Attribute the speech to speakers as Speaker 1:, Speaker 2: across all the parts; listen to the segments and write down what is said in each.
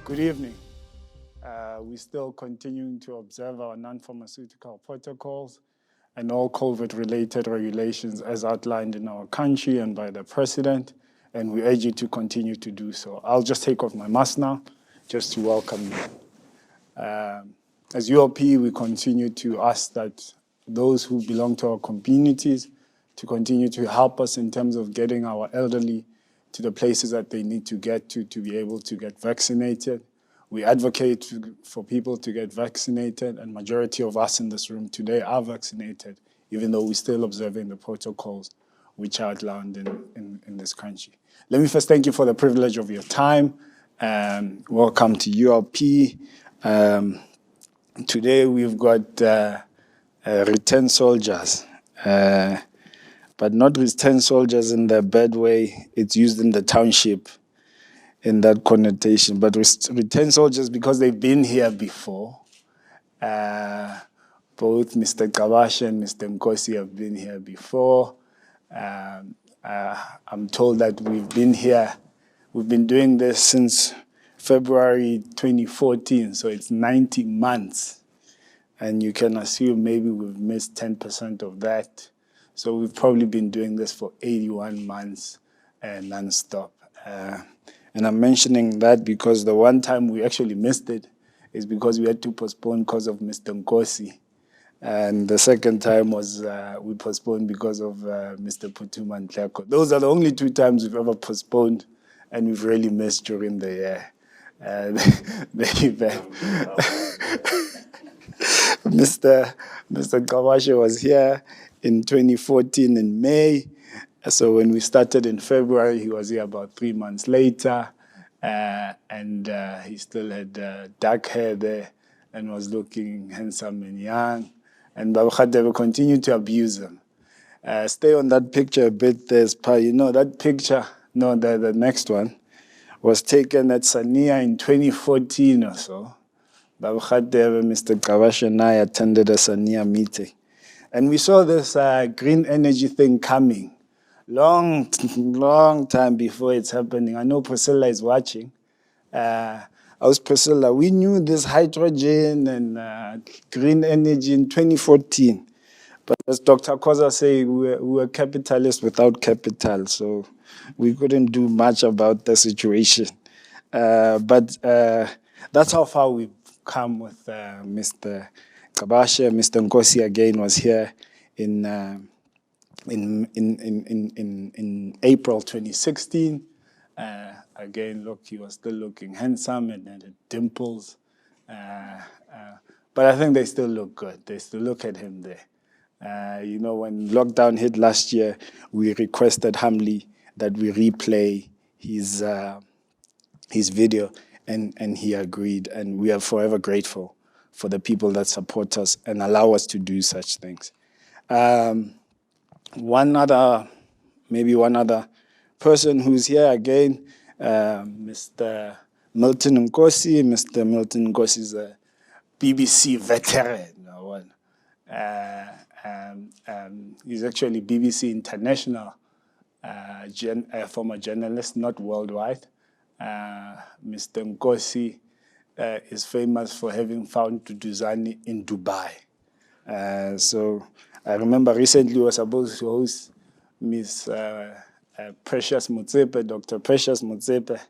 Speaker 1: Good evening. We're still continuing to observe our non-pharmaceutical protocols and all COVID-related regulations as outlined in our country and by the President, and we urge you to continue to do so. I'll just take off my mask now, just to welcome you. As ULP, we continue to ask that those who belong to our communities to continue to help us in terms of getting our elderly to the places that they need to get to be able to get vaccinated. We advocate for people to get vaccinated, and majority of us in this room today are vaccinated, even though we're still observing the protocols which are outlined in this country. Let me first thank you for the privilege of your time. Welcome to ULP. Today we've got returned soldiers, but not returned soldiers in the bad way it's used in the township in that connotation, but returned soldiers because they've been here before. Both Mr. Kabasha and Mr. Nkosi have been here before. I'm told that we've been doing this since February 2014, so it's 90 months. And you can assume maybe we've missed 10% of that. So we've probably been doing this for 81 months non-stop. And I'm mentioning that because the one time we actually missed it is because we had to postpone because of Mr. Nkosi. And the second time was we postponed because of Mr. Putuma Ntleko. Those are the only two times we've ever postponed, and we've really missed during the year. The event. Mr. Kawashe was here in 2014 in May. So when we started in February, he was here about 3 months later. And he still had dark hair there and was looking handsome and young. And Baba Khadebe continued to abuse him. Stay on that picture a bit. That picture, the next one, was taken at Sania in 2014 or so. Baba Khadebe, Mr. Kawash and I attended a Sania meeting. And we saw this green energy thing coming. Long time before it's happening. I know Priscilla is watching. Priscilla. We knew this hydrogen and green energy in 2014. But as Dr. Koza said, we were capitalists without capital, so we couldn't do much about the situation. But that's how far we've come with Mr. Kabasha. Mr. Nkosi again was here in April 2016. Again, look, he was still looking handsome and had dimples. But I think they still look good. They still look at him there. When lockdown hit last year, we requested humbly that we replay his video, and he agreed. And we are forever grateful for the people that support us and allow us to do such things. One other person who's here again, Mr. Milton Nkosi. Mr. Milton Nkosi is a BBC veteran. He's actually BBC International, former journalist, not worldwide. Mr. Nkosi is famous for having found Duduzane in Dubai. So I remember recently we were supposed to host Miss Precious Motsepe, Dr. Precious Motsepe.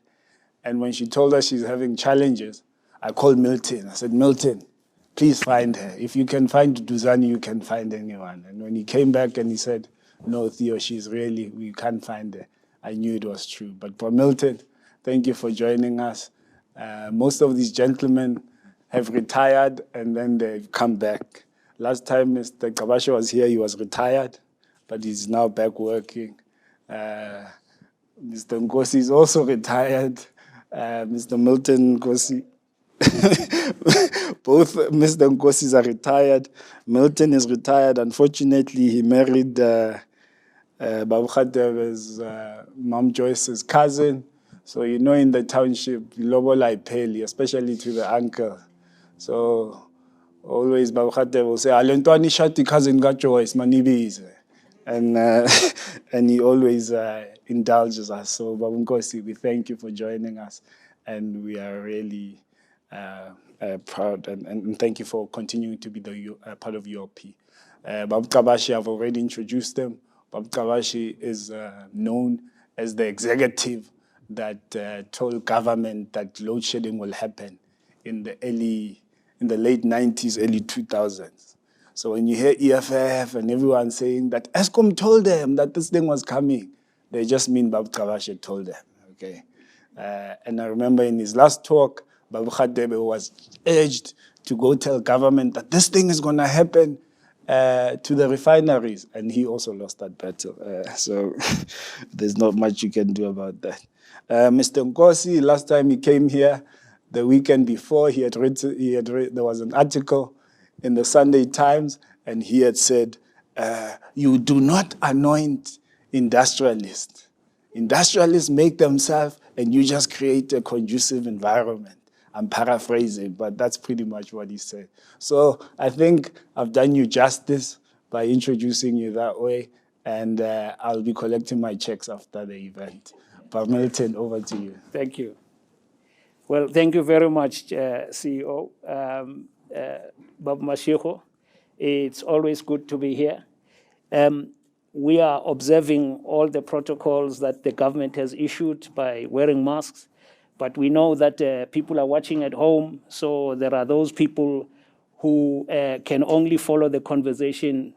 Speaker 1: And when she told us she's having challenges, I called Milton. I said, Milton, please find her. If you can find Duduzane, you can find anyone. And when he came back and he said, no, Theo, we can't find her, I knew it was true. But for Milton, thank you for joining us. Most of these gentlemen have retired and then they've come back. Last time Mr. Kabasha was here, he was retired, but he's now back working. Mr. Nkosi is also retired. Mr. Milton Nkosi, both Mr. Nkosis are retired. Milton is retired. Unfortunately, he married Babu Khadebe's Mom Joyce's cousin. So in the township, Lobola Ipeli, especially to the uncle. So always Babu Khadebe will say, Alentwani Shati cousin got Joyce, Manibize. And he always indulges us. So Babu Nkosi, we thank you for joining us. and we are really proud, and thank you for continuing to be the part of ULP. Babu Kabashi, I've already introduced them. Babu Kabashi is known as the executive that told government that load shedding will happen in the late 90s, early 2000s. So when you hear EFF and everyone saying that Eskom told them that this thing was coming, they just mean Babu Kabashi told them, okay? And I remember in his last talk, Babu Khadebe was urged to go tell government that this thing is going to happen to the refineries, and he also lost that battle. So there's not much you can do about that. Mr. Nkosi, last time he came here, the weekend before, there was an article in the Sunday Times, and he had said, you do not anoint industrialists. Industrialists make themselves, and you just create a conducive environment. I'm paraphrasing, but that's pretty much what he said. So I think I've done you justice by introducing you that way, and I'll be collecting my checks after the event. But Milton, over to you.
Speaker 2: Thank you. Well, thank you very much, CEO Bob Mashiko. It's always good to be here. We are observing all the protocols that the government has issued by wearing masks, but we know that people are watching at home, so there are those people who can only follow the conversation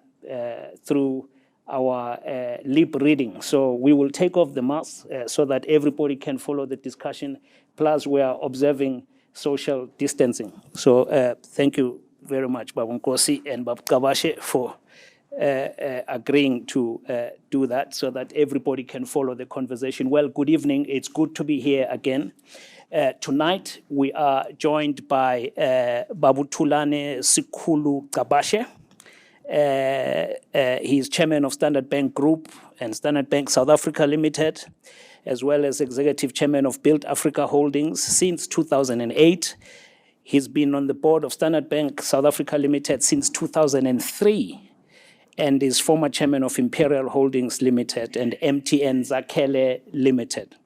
Speaker 2: through our lip reading. So we will take off the mask so that everybody can follow the discussion. Plus, we are observing social distancing. So thank you very much, Babu Nkosi and Babu Kabashe, for agreeing to do that so that everybody can follow the conversation. Well, good evening. It's good to be here again. Tonight, we are joined by Babu Thulane Sikhulu Kabashe. He's chairman of Standard Bank Group and Standard Bank South Africa Limited, as well as executive chairman of Build Africa Holdings since 2008. He's been on the board of Standard Bank South Africa Limited since 2003 and is former chairman of Imperial Holdings Limited and MTN Zakhele Limited.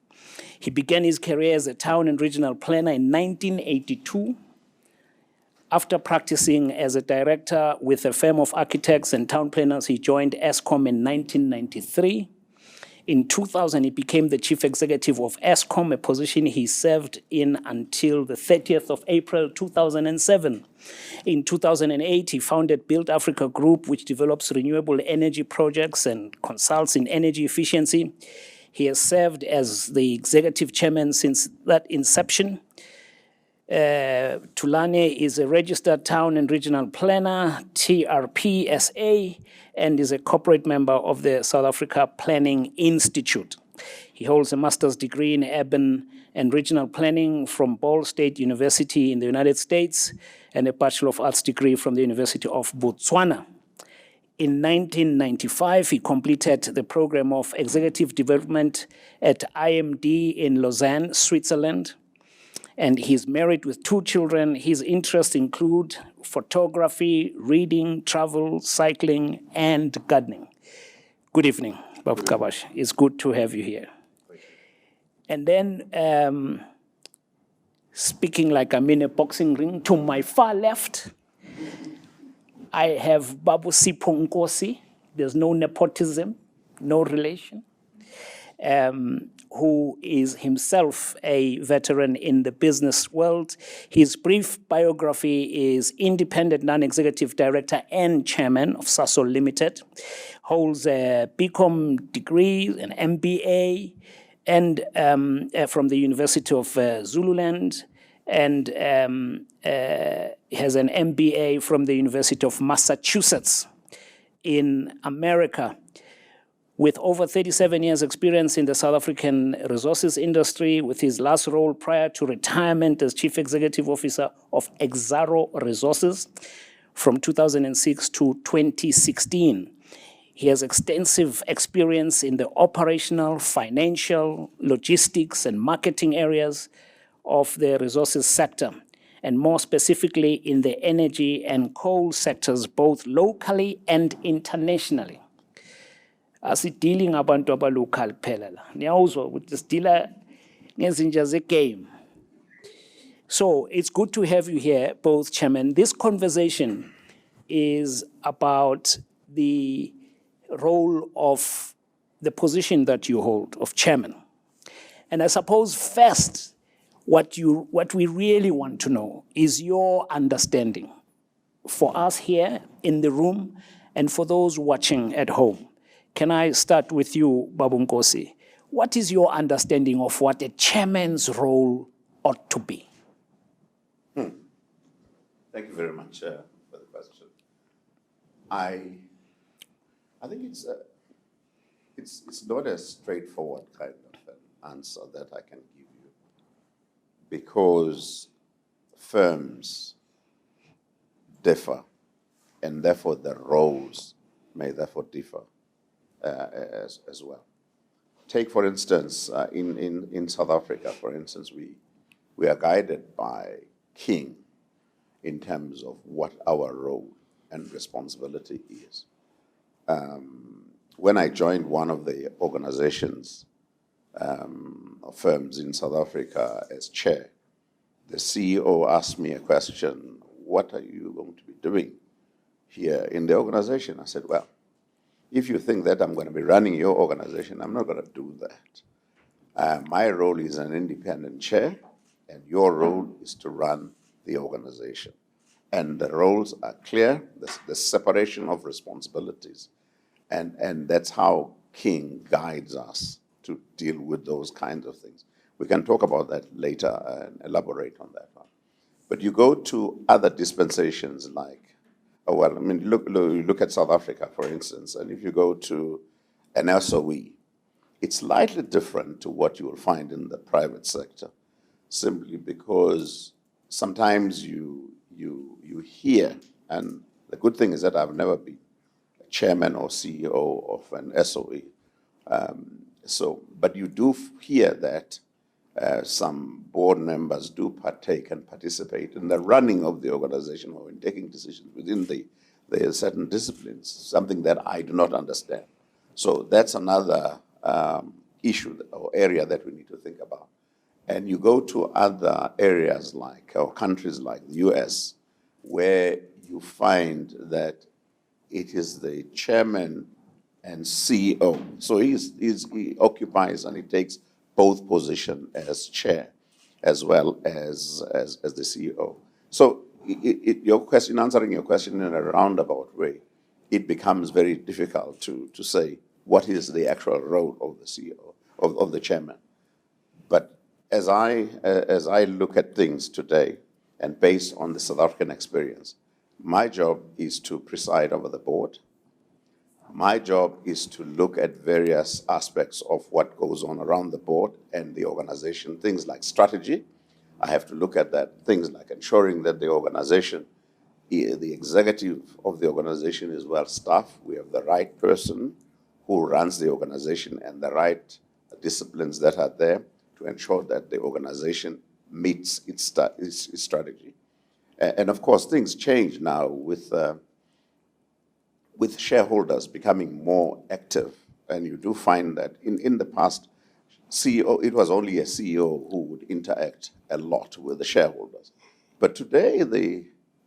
Speaker 2: He began his career as a town and regional planner in 1982. After practicing as a director with a firm of architects and town planners, he joined Eskom in 1993. In 2000, he became the chief executive of Eskom, a position he served in until the 30th of April 2007. In 2008, he founded Build Africa Group, which develops renewable energy projects and consults in energy efficiency. He has served as the executive chairman since that inception. Thulane is a registered town and regional planner, TRPSA, and is a corporate member of the South Africa Planning Institute. He holds a master's degree in urban and regional planning from Ball State University in the United States and a Bachelor of Arts degree from the University of Botswana. In 1995, he completed the program of executive development at IMD in Lausanne, Switzerland. And he's married with 2 children. His interests include photography, reading, travel, cycling, and gardening. Good evening, Babu Kabash. It's good to have you here. And then, speaking like I'm in a boxing ring, to my far left, I have Babu Sipho Nkosi. There's no nepotism, no relation. Who is himself a veteran in the business world. His brief biography is independent non-executive director and chairman of Sasol Limited, holds a BCom degree, an MBA, and from the University of Zululand, and has an MBA from the University of Massachusetts in America. With over 37 years' experience in the South African resources industry, with his last role prior to retirement as Chief Executive Officer of Exaro Resources from 2006 to 2016. He has extensive experience in the operational, financial, logistics, and marketing areas of the resources sector, and more specifically in the energy and coal sectors, both locally and internationally. Asidili ngabantu abalocal phela la. Niyawuzwa ukuthi sidila ngezinja zegame. So it's good to have you here, both chairmen. This conversation is about the role of the position that you hold of chairman. And I suppose first, what we really want to know is your understanding for us here in the room and for those watching at home. Can I start with you, Babu Nkosi? What is your understanding of what a chairman's role ought to be?
Speaker 3: Thank you very much for the question. I think it's not a straightforward kind of an answer that I can give you, because firms differ, and therefore the roles may therefore differ as well. Take, for instance, in South Africa, for instance, we are guided by King in terms of what our role and responsibility is. When I joined one of the organizations, firms in South Africa as chair, the CEO asked me a question: what are you going to be doing here in the organization? I said, well, if you think that I'm going to be running your organization, I'm not going to do that. My role is an independent chair, and your role is to run the organization. And the roles are clear, the separation of responsibilities. And that's how King guides us to deal with those kinds of things. We can talk about that later and elaborate on that one. But you go to other dispensations like, look at South Africa, for instance, and if you go to an SOE, it's slightly different to what you will find in the private sector, simply because sometimes you hear, and the good thing is that I've never been a chairman or CEO of an SOE. But you do hear that some board members do partake and participate in the running of the organization or in taking decisions within the certain disciplines, something that I do not understand. So that's another issue or area that we need to think about. And you go to other areas or countries like the US, where you find that it is the chairman and CEO. So he occupies and he takes both positions as chair as well as the CEO. So answering your question in a roundabout way, it becomes very difficult to say what is the actual role of the CEO, of the chairman. But as I look at things today, and based on the South African experience, my job is to preside over the board. My job is to look at various aspects of what goes on around the board and the organization, things like strategy. I have to look at that, things like ensuring that the organization, the executive of the organization is well staffed. We have the right person who runs the organization and the right disciplines that are there to ensure that the organization meets its strategy. And of course, things change now with shareholders becoming more active. And you do find that in the past, it was only a CEO who would interact a lot with the shareholders. But today, the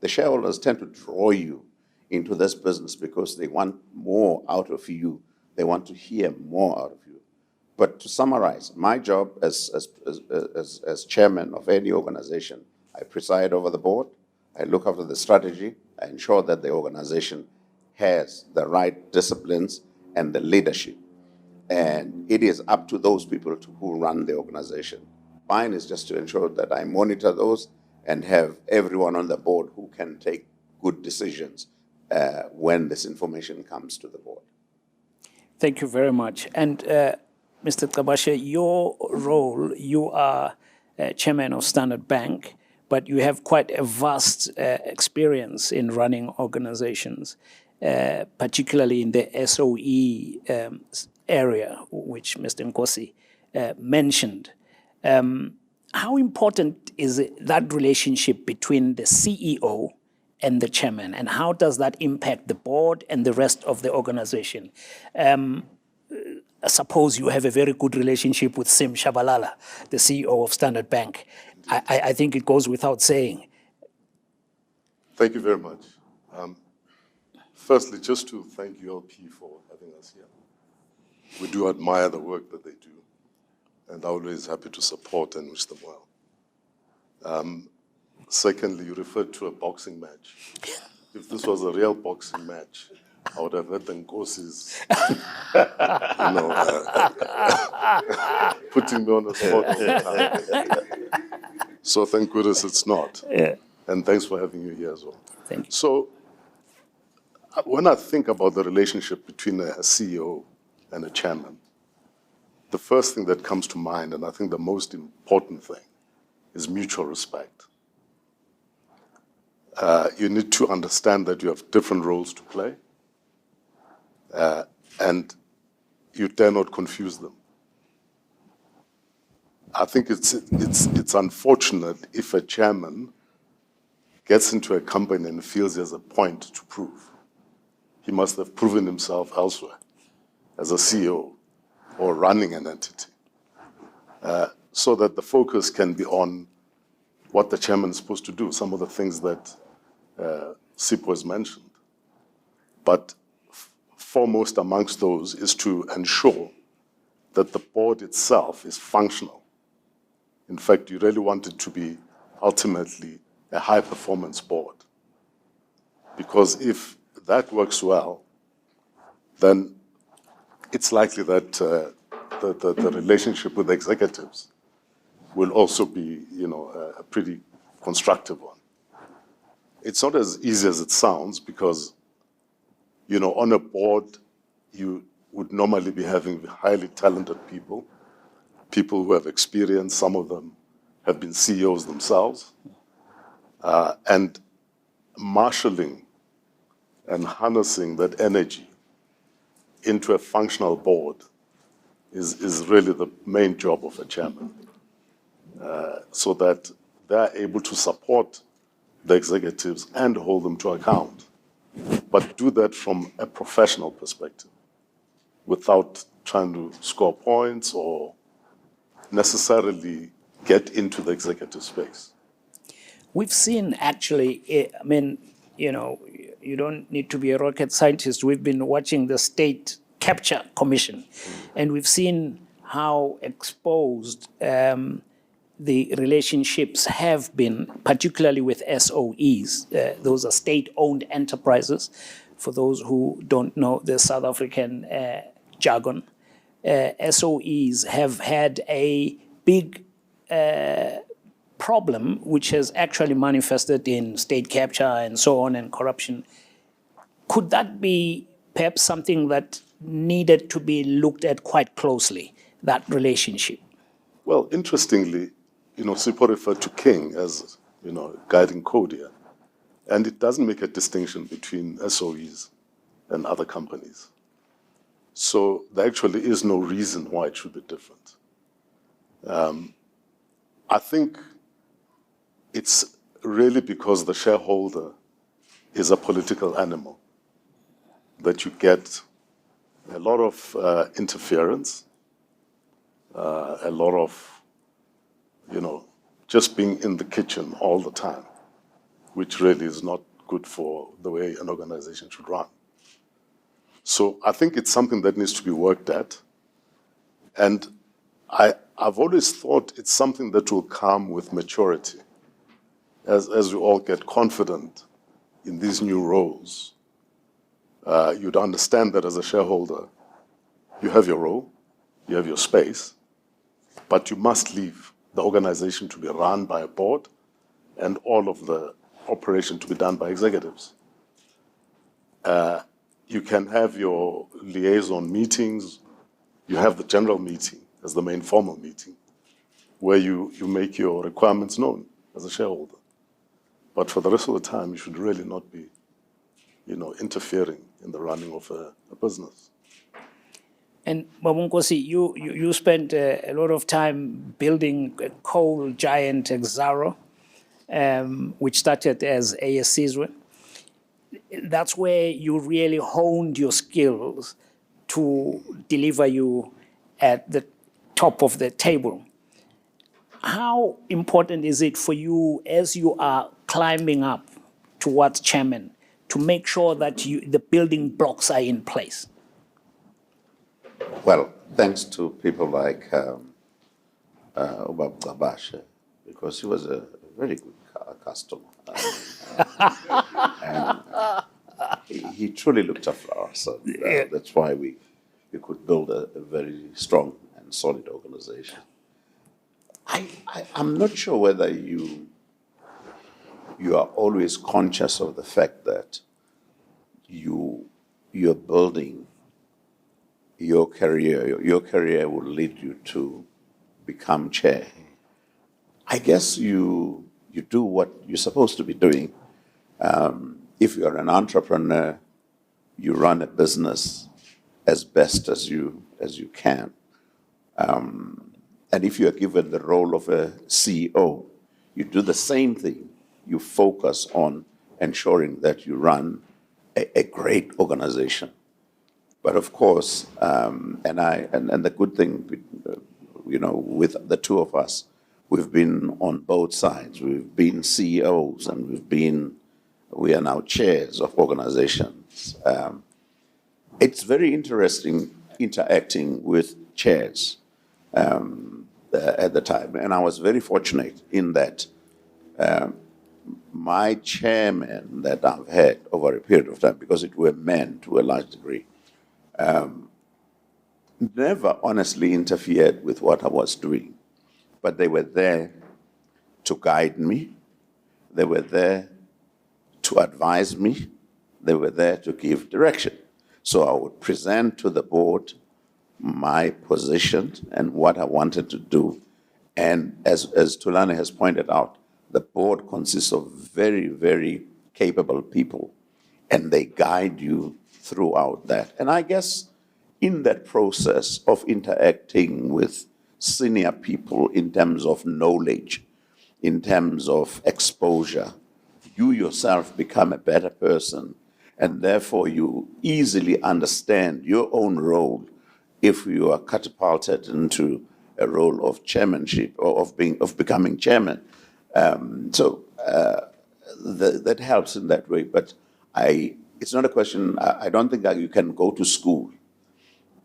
Speaker 3: shareholders tend to draw you into this business because they want more out of you. They want to hear more out of you. But to summarize, my job as chairman of any organization, I preside over the board, I look after the strategy, I ensure that the organization has the right disciplines and the leadership. And it is up to those people who run the organization. Mine is just to ensure that I monitor those and have everyone on the board who can take good decisions when this information comes to the board.
Speaker 2: Thank you very much. And Mr. Kabashe, your role, you are chairman of Standard Bank, but you have quite a vast experience in running organizations, particularly in the SOE area, which Mr. Nkosi mentioned. How important is that relationship between the CEO and the chairman, and how does that impact the board and the rest of the organization? I suppose you have a very good relationship with Sim Shabalala, the CEO of Standard Bank. I think it goes without saying.
Speaker 4: Thank you very much. Firstly, just to thank ULP for having us here. We do admire the work that they do, and always happy to support and wish them well. Secondly, you referred to a boxing match. If this was a real boxing match, I would have heard the Nkosi's, putting me on the spot all the time. So thank goodness it's not.
Speaker 2: Yeah.
Speaker 4: And thanks for having you here as well.
Speaker 2: Thank you.
Speaker 4: So when I think about the relationship between a CEO and a chairman, the first thing that comes to mind, and I think the most important thing, is mutual respect. You need to understand that you have different roles to play, and you dare not confuse them. I think it's unfortunate if a chairman gets into a company and feels he has a point to prove. He must have proven himself elsewhere as a CEO or running an entity, so that the focus can be on what the chairman is supposed to do, some of the things that Sipho has mentioned. But foremost amongst those is to ensure that the board itself is functional. In fact, you really want it to be ultimately a high-performance board. Because if that works well, then it's likely that the relationship with the executives will also be, a pretty constructive one. It's not as easy as it sounds because, on a board, you would normally be having highly talented people who have experience. Some of them have been CEOs themselves. And marshalling and harnessing that energy into a functional board is really the main job of a chairman, so that they're able to support the executives and hold them to account, but do that from a professional perspective without trying to score points or necessarily get into the executive space.
Speaker 2: We've seen actually, you don't need to be a rocket scientist. We've been watching the State Capture Commission, and we've seen how exposed the relationships have been, particularly with SOEs. Those are state-owned enterprises. For those who don't know the South African jargon, SOEs have had a big problem, which has actually manifested in state capture and so on and corruption. Could that be perhaps something that needed to be looked at quite closely, that relationship?
Speaker 4: Well, interestingly, Sipho referred to King as, guiding code here. And it doesn't make a distinction between SOEs and other companies. So there actually is no reason why it should be different. I think it's really because the shareholder is a political animal that you get a lot of interference, a lot of, just being in the kitchen all the time, which really is not good for the way an organization should run. So I think it's something that needs to be worked at. And I've always thought it's something that will come with maturity. As we all get confident in these new roles, you'd understand that as a shareholder, you have your role, you have your space, but you must leave the organization to be run by a board and all of the operation to be done by executives. You can have your liaison meetings, you have the general meeting as the main formal meeting, where you make your requirements known as a shareholder. But for the rest of the time, you should really not be, interfering in the running of a business.
Speaker 2: And Babunkosi, you spent a lot of time building a coal giant Exxaro, which started as ASC's. That's where you really honed your skills to deliver you at the top of the table. How important is it for you as you are climbing up towards chairman to make sure that the building blocks are in place?
Speaker 3: Well, thanks to people like Ubab Gabashe, because he was a very good customer. He truly looked after us. And, that's why we could build a very strong and solid organization. I'm not sure whether you are always conscious of the fact that you're building your career. Your career will lead you to become chair. I guess you do what you're supposed to be doing. If you're an entrepreneur, you run a business as best as you can. And if you're given the role of a CEO, you do the same thing. You focus on ensuring that you run a great organization. But of course, and the good thing, with the two of us, we've been on both sides. We've been CEOs and we are now chairs of organizations. It's very interesting interacting with chairs at the time. And I was very fortunate in that my chairmen that I've had over a period of time, because it were men to a large degree, never honestly interfered with what I was doing. But they were there to guide me. They were there to advise me. They were there to give direction. So I would present to the board my position and what I wanted to do. And as Thulani has pointed out, the board consists of very, very capable people, and they guide you throughout that. And I guess in that process of interacting with senior people in terms of knowledge, in terms of exposure, you yourself become a better person, and therefore you easily understand your own role if you are catapulted into a role of chairmanship or of becoming chairman. That helps in that way. But it's not a question. I don't think that you can go to school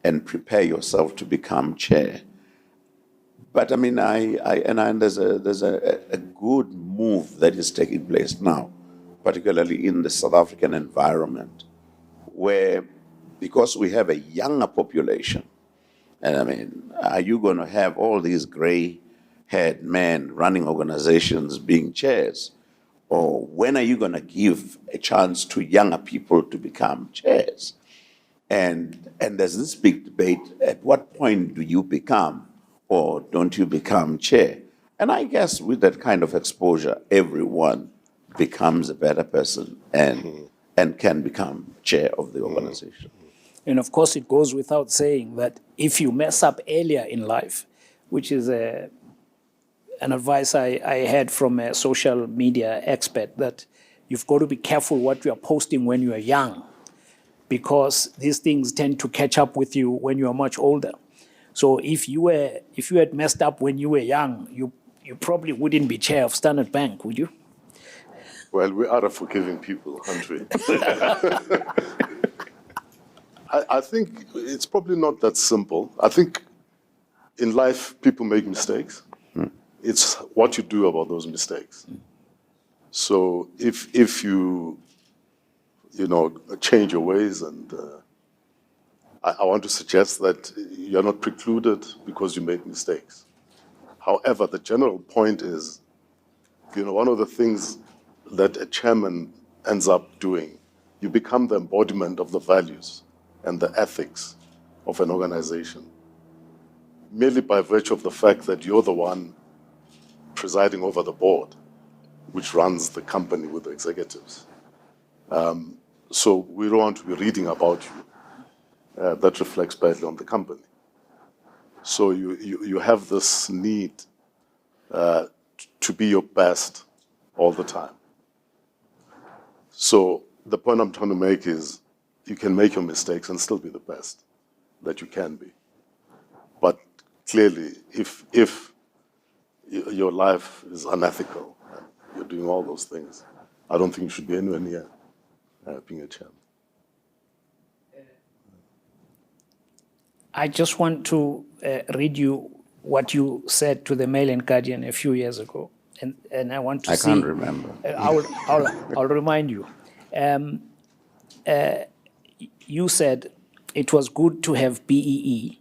Speaker 3: and prepare yourself to become chair. But I mean, there's a good move that is taking place now, particularly in the South African environment, where because we have a younger population, and I mean, are you going to have all these gray-haired men running organizations being chairs? Or when are you going to give a chance to younger people to become chairs? And there's this big debate, at what point do you become or don't you become chair? And I guess with that kind of exposure, everyone becomes a better person and can become chair of the organization.
Speaker 2: And of course, it goes without saying that if you mess up earlier in life, which is an advice I had from a social media expert, that you've got to be careful what you are posting when you are young, because these things tend to catch up with you when you are much older. So if you had messed up when you were young, you probably wouldn't be chair of Standard Bank, would you?
Speaker 4: Well, we are a forgiving people, aren't we? I think it's probably not that simple. I think in life, people make mistakes. It's what you do about those mistakes. So if you change your ways, and I want to suggest that you're not precluded because you make mistakes. However, the general point is, one of the things that a chairman ends up doing, you become the embodiment of the values and the ethics of an organization, merely by virtue of the fact that you're the one presiding over the board, which runs the company with the executives. So we don't want to be reading about you. That reflects badly on the company. So you have this need to be your best all the time. So the point I'm trying to make is you can make your mistakes and still be the best that you can be. But clearly, if your life is unethical. You're doing all those things. I don't think you should be anywhere near being a chairman.
Speaker 2: I just want to read you what you said to the Mail and Guardian a few years ago, and I want to
Speaker 3: I
Speaker 2: see.
Speaker 3: can't remember.
Speaker 2: I'll remind you. You said it was good to have BEE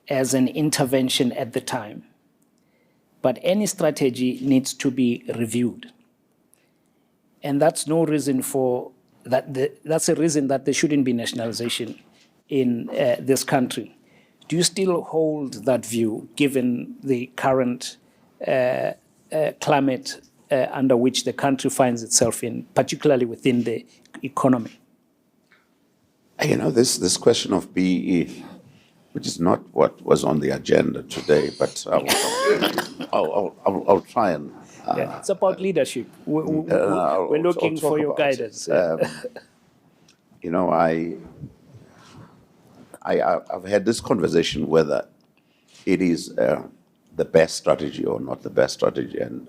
Speaker 2: as an intervention at the time, but any strategy needs to be reviewed. And that's no reason for that. That's a reason that there shouldn't be nationalization in this country. Do you still hold that view, given the current climate under which the country finds itself in, particularly within the economy?
Speaker 3: You know, this question of BEE, which is not what was on the agenda today, but I'll try and.
Speaker 2: Yeah, it's about leadership. We're looking
Speaker 3: I'll talk
Speaker 2: for your
Speaker 3: about it.
Speaker 2: guidance.
Speaker 3: You know, I've had this conversation whether it is the best strategy or not the best strategy, and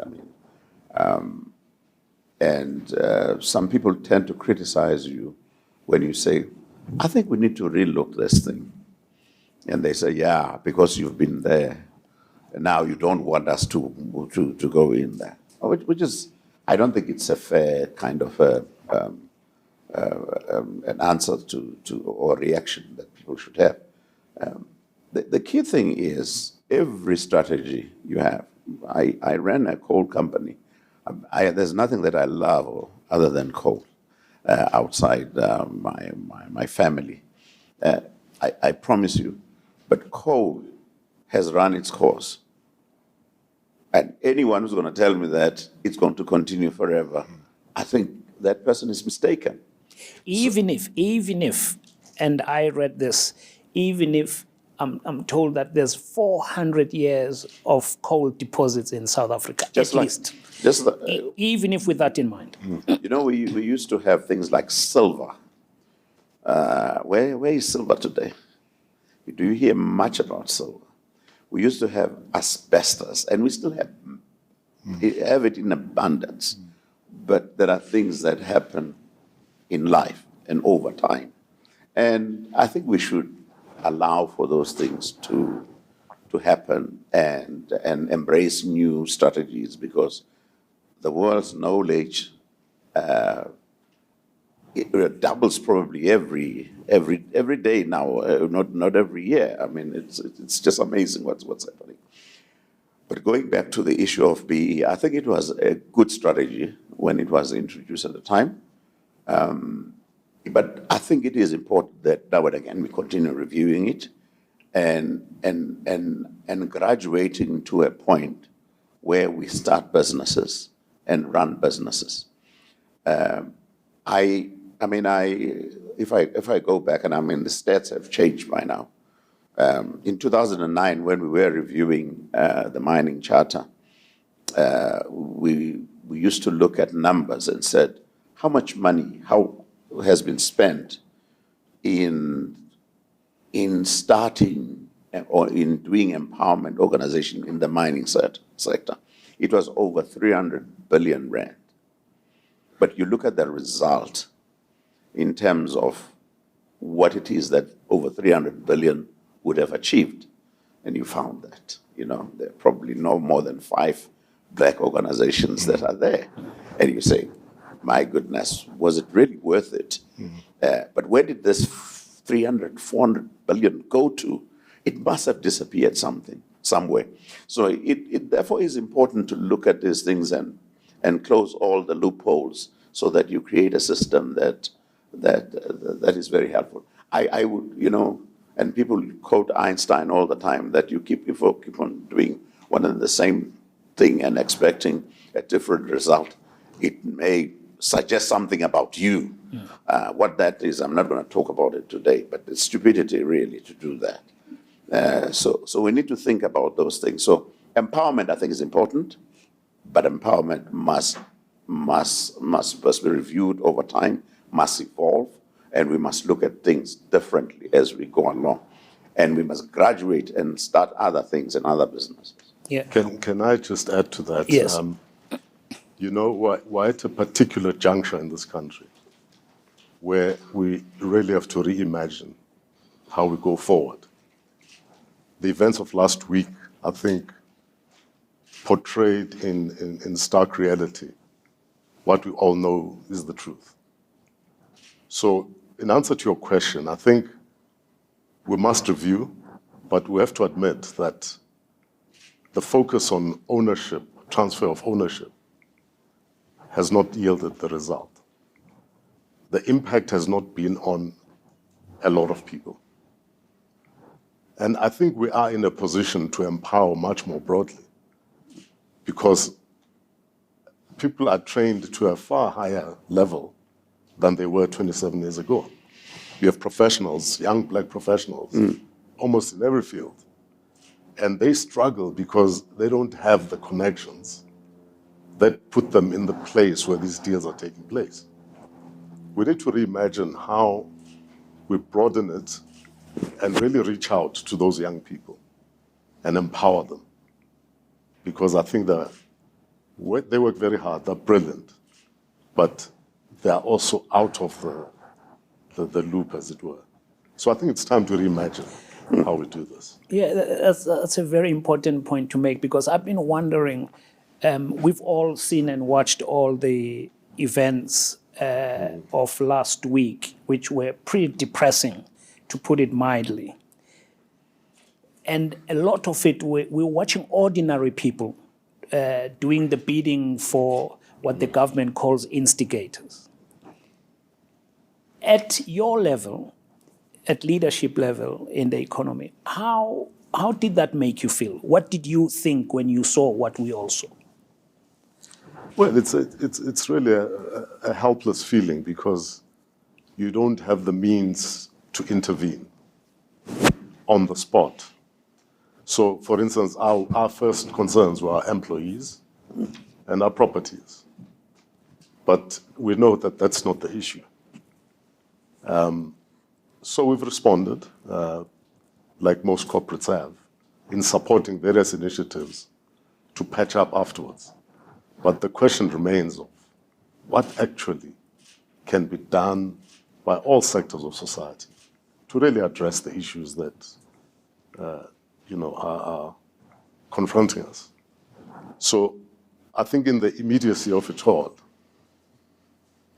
Speaker 3: some people tend to criticize you when you say, "I think we need to relook this thing," and they say, "Yeah, because you've been there, and now you don't want us to go in there," which is, I don't think it's a fair kind of an answer to or reaction that people should have. The key thing is every strategy you have. I ran a coal company. There's nothing that I love other than coal outside my family. I promise you. But coal has run its course. And anyone who's going to tell me that it's going to continue forever, I think that person is mistaken.
Speaker 2: Even if, and I read this, even if I'm told that there's 400 years of coal deposits in South Africa, at least. Even if with that in mind.
Speaker 3: You know, we used to have things like silver. Where is silver today? Do you hear much about silver? We used to have asbestos, and we still have it in abundance. But there are things that happen in life and over time. And I think we should allow for those things to happen and embrace new strategies, because the world's knowledge it doubles probably every day now, not every year. I mean, it's just amazing what's happening. But going back to the issue of BE, I think it was a good strategy when it was introduced at the time. But I think it is important that now and again we continue reviewing it and graduating to a point where we start businesses and run businesses. If I go back, and I mean the stats have changed by now. In 2009, when we were reviewing the mining charter, we used to look at numbers and said, how much money has been spent in starting or in doing empowerment organization in the mining sector? It was over 300 billion rand. But you look at the result in terms of what it is that over 300 billion would have achieved, and you found that, there are probably no more than 5 black organizations that are there. And you say, my goodness, was it really worth it? But where did this 300, 400 billion go to? It must have disappeared somewhere. So it therefore is important to look at these things and close all the loopholes so that you create a system that is very helpful. I would, and people quote Einstein all the time, that you keep on doing one and the same thing and expecting a different result. It may suggest something about you. What that is, I'm not going to talk about it today, but it's stupidity really to do that. So we need to think about those things. So empowerment, I think, is important, but empowerment must be reviewed over time, must evolve, and we must look at things differently as we go along. And we must graduate and start other things and other businesses.
Speaker 2: Yeah.
Speaker 4: Can I just add to that?
Speaker 2: Yes.
Speaker 4: You know, we're at a particular juncture in this country where we really have to reimagine how we go forward. The events of last week, I think, portrayed in stark reality what we all know is the truth. So, in answer to your question, I think we must review, but we have to admit that the focus on ownership, transfer of ownership, has not yielded the result. The impact has not been on a lot of people. And I think we are in a position to empower much more broadly, because people are trained to a far higher level than they were 27 years ago. We have professionals, young black professionals, almost in every field. And they struggle because they don't have the connections that put them in the place where these deals are taking place. We need to reimagine how we broaden it and really reach out to those young people and empower them. Because I think that they work very hard, they're brilliant, but they're also out of the loop, as it were. So I think it's time to reimagine how we do this.
Speaker 2: Yeah, that's a very important point to make, because I've been wondering, we've all seen and watched all the events of last week, which were pretty depressing, to put it mildly. And a lot of it, we're watching ordinary people doing the bidding for what the government calls instigators. At your level, at leadership level in the economy, how did that make you feel? What did you think when you saw what we all saw?
Speaker 4: Well, it's really a helpless feeling, because you don't have the means to intervene on the spot. So, for instance, our first concerns were our employees and our properties. But we know that that's not the issue. So we've responded, like most corporates have, in supporting various initiatives to patch up afterwards. But the question remains of what actually can be done by all sectors of society to really address the issues that are confronting us. So I think in the immediacy of it all,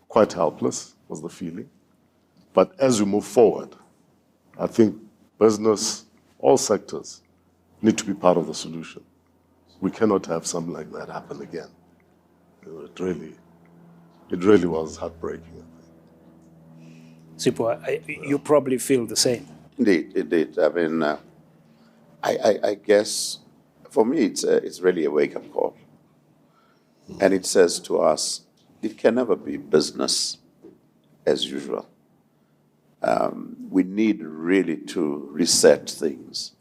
Speaker 4: quite helpless was the feeling. But as we move forward, I think business, all sectors, need to be part of the solution. We cannot have something like that happen again. It really was heartbreaking, I think.
Speaker 2: Sipho, you probably feel the same.
Speaker 3: Indeed. I mean, I guess for me it's really a wake-up call. And it says to us, it can never be business as usual. We need really to reset things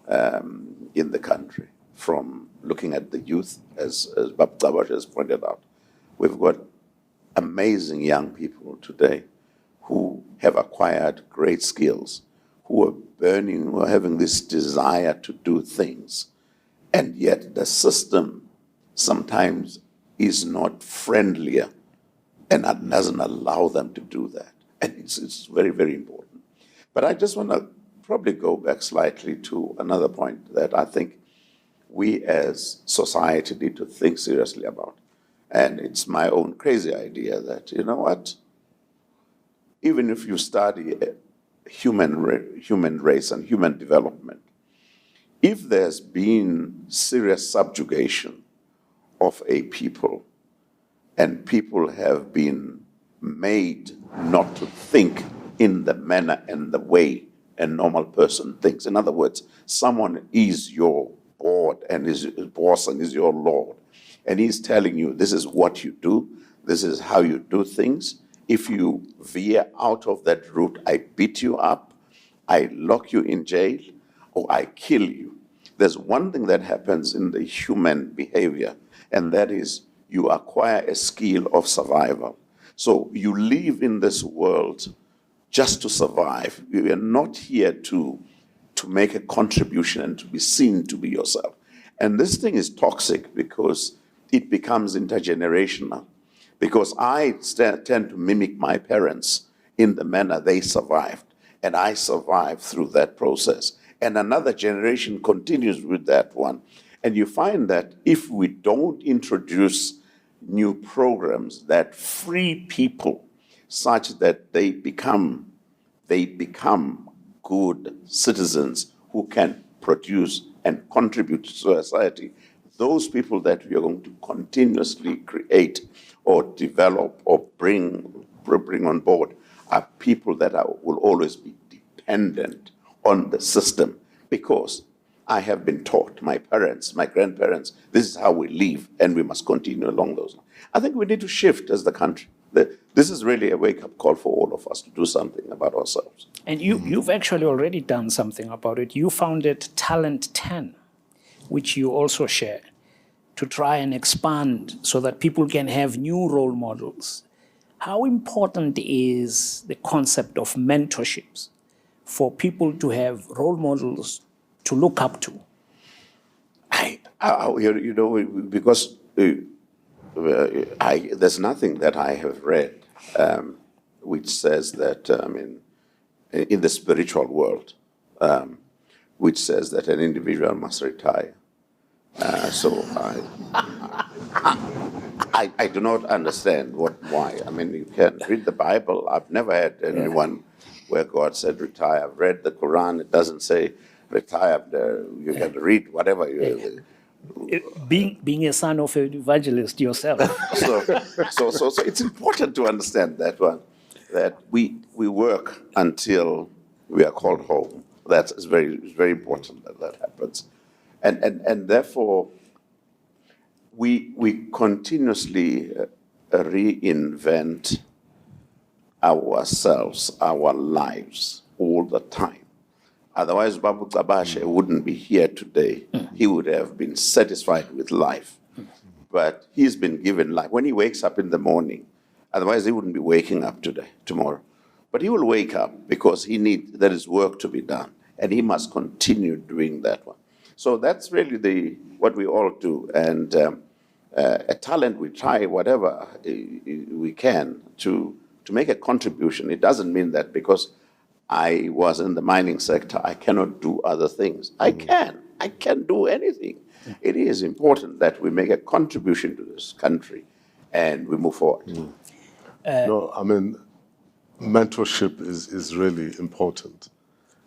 Speaker 3: in the country, from looking at the youth, as Bab Tabash has pointed out. We've got amazing young people today who have acquired great skills, who are burning, who are having this desire to do things. And yet the system sometimes is not friendlier and doesn't allow them to do that. And it's very, very important. But I just want to probably go back slightly to another point that I think we as society need to think seriously about. And it's my own crazy idea that, you know what, even if you study human race and human development, if there's been serious subjugation of a people, and people have been made not to think in the manner and the way a normal person thinks. In other words, someone is your board and is your boss and is your lord, and he's telling you this is what you do, this is how you do things. If you veer out of that route, I beat you up, I lock you in jail, or I kill you. There's one thing that happens in the human behavior, and that is you acquire a skill of survival. So you live in this world just to survive. You are not here to make a contribution and to be seen to be yourself. And this thing is toxic because it becomes intergenerational. Because I tend to mimic my parents in the manner they survived. And I survived through that process. And another generation continues with that one. And you find that if we don't introduce new programs that free people such that they become good citizens who can produce and contribute to society, those people that we are going to continuously create or develop or bring on board are people that will always be dependent on the system, because I have been taught, my parents, my grandparents, this is how we live, and we must continue along those lines. I think we need to shift as the country. This is really a wake-up call for all of us to do something about ourselves.
Speaker 2: And you've actually already done something about it. You founded Talent 10, which you also share, to try and expand so that people can have new role models. How important is the concept of mentorships for people to have role models to look up to?
Speaker 3: Because there's nothing that I have read which says that in the spiritual world, which says that an individual must retire. So I do not understand why. I mean, you can read the Bible. I've never had anyone where God said retire. I've read the Quran. It doesn't say retire. You can read whatever you.
Speaker 2: Being a son of an evangelist yourself.
Speaker 3: So it's important to understand that one, that we work until we are called home. It's very important that happens, and therefore we continuously reinvent ourselves, our lives all the time. Otherwise, Babu Kabashe wouldn't be here today. He would have been satisfied with life. But he's been given life. When he wakes up in the morning, otherwise he wouldn't be waking up tomorrow. But he will wake up because there is work to be done. And he must continue doing that one. So that's really what we all do. And at Talent, we try whatever we can to make a contribution. It doesn't mean that because I was in the mining sector, I cannot do other things. I can do anything. It is important that we make a contribution to this country and we move forward.
Speaker 4: No, I mean, mentorship is really important.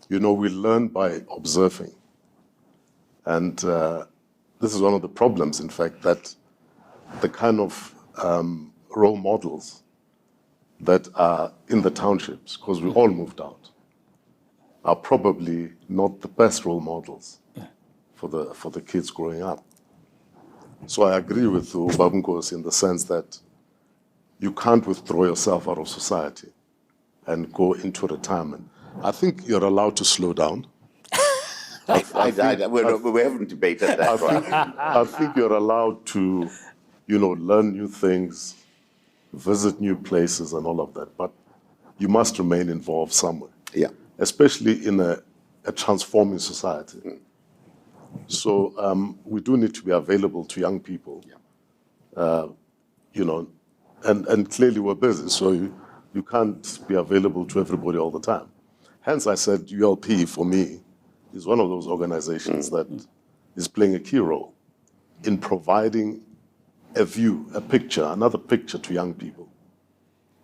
Speaker 4: We learn by observing. And this is one of the problems, in fact, that the kind of role models that are in the townships, because we all moved out, are probably not the best role models for the kids growing up. So I agree with Babungos in the sense that you can't withdraw yourself out of society and go into retirement. I think you're allowed to slow down.
Speaker 3: We haven't debated that one.
Speaker 4: I think you're allowed to, learn new things, visit new places and all of that, but you must remain involved somewhere.
Speaker 3: Yeah.
Speaker 4: Especially in a transforming society. So we do need to be available to young people, and clearly we're busy, so you can't be available to everybody all the time. Hence I said ULP, for me, is one of those organizations that is playing a key role in providing a view, a picture, another picture to young people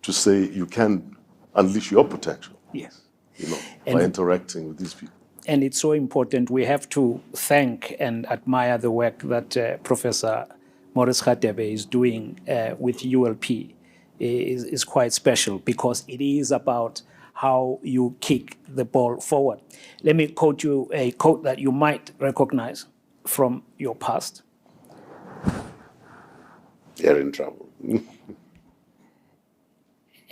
Speaker 4: to say you can unleash your potential.
Speaker 2: Yes.
Speaker 4: By interacting with these people.
Speaker 2: And it's so important. We have to thank and admire the work that Professor Maurice Radebe is doing with ULP. Is quite special because it is about how you kick the ball forward. Let me quote you a quote that you might recognize from your past.
Speaker 3: You're in trouble.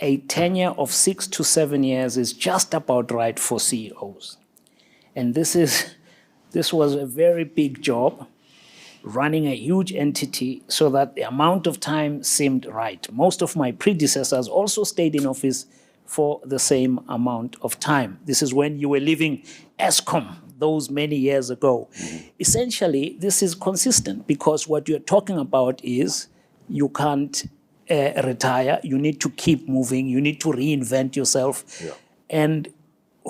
Speaker 2: A tenure of 6 to 7 years is just about right for CEOs. And this was a very big job, running a huge entity so that the amount of time seemed right. Most of my predecessors also stayed in office for the same amount of time. This is when you were leaving ESCOM those many years ago. Essentially, this is consistent because what you're talking about is you can't retire, you need to keep moving, you need to reinvent yourself.
Speaker 4: Yeah.
Speaker 2: And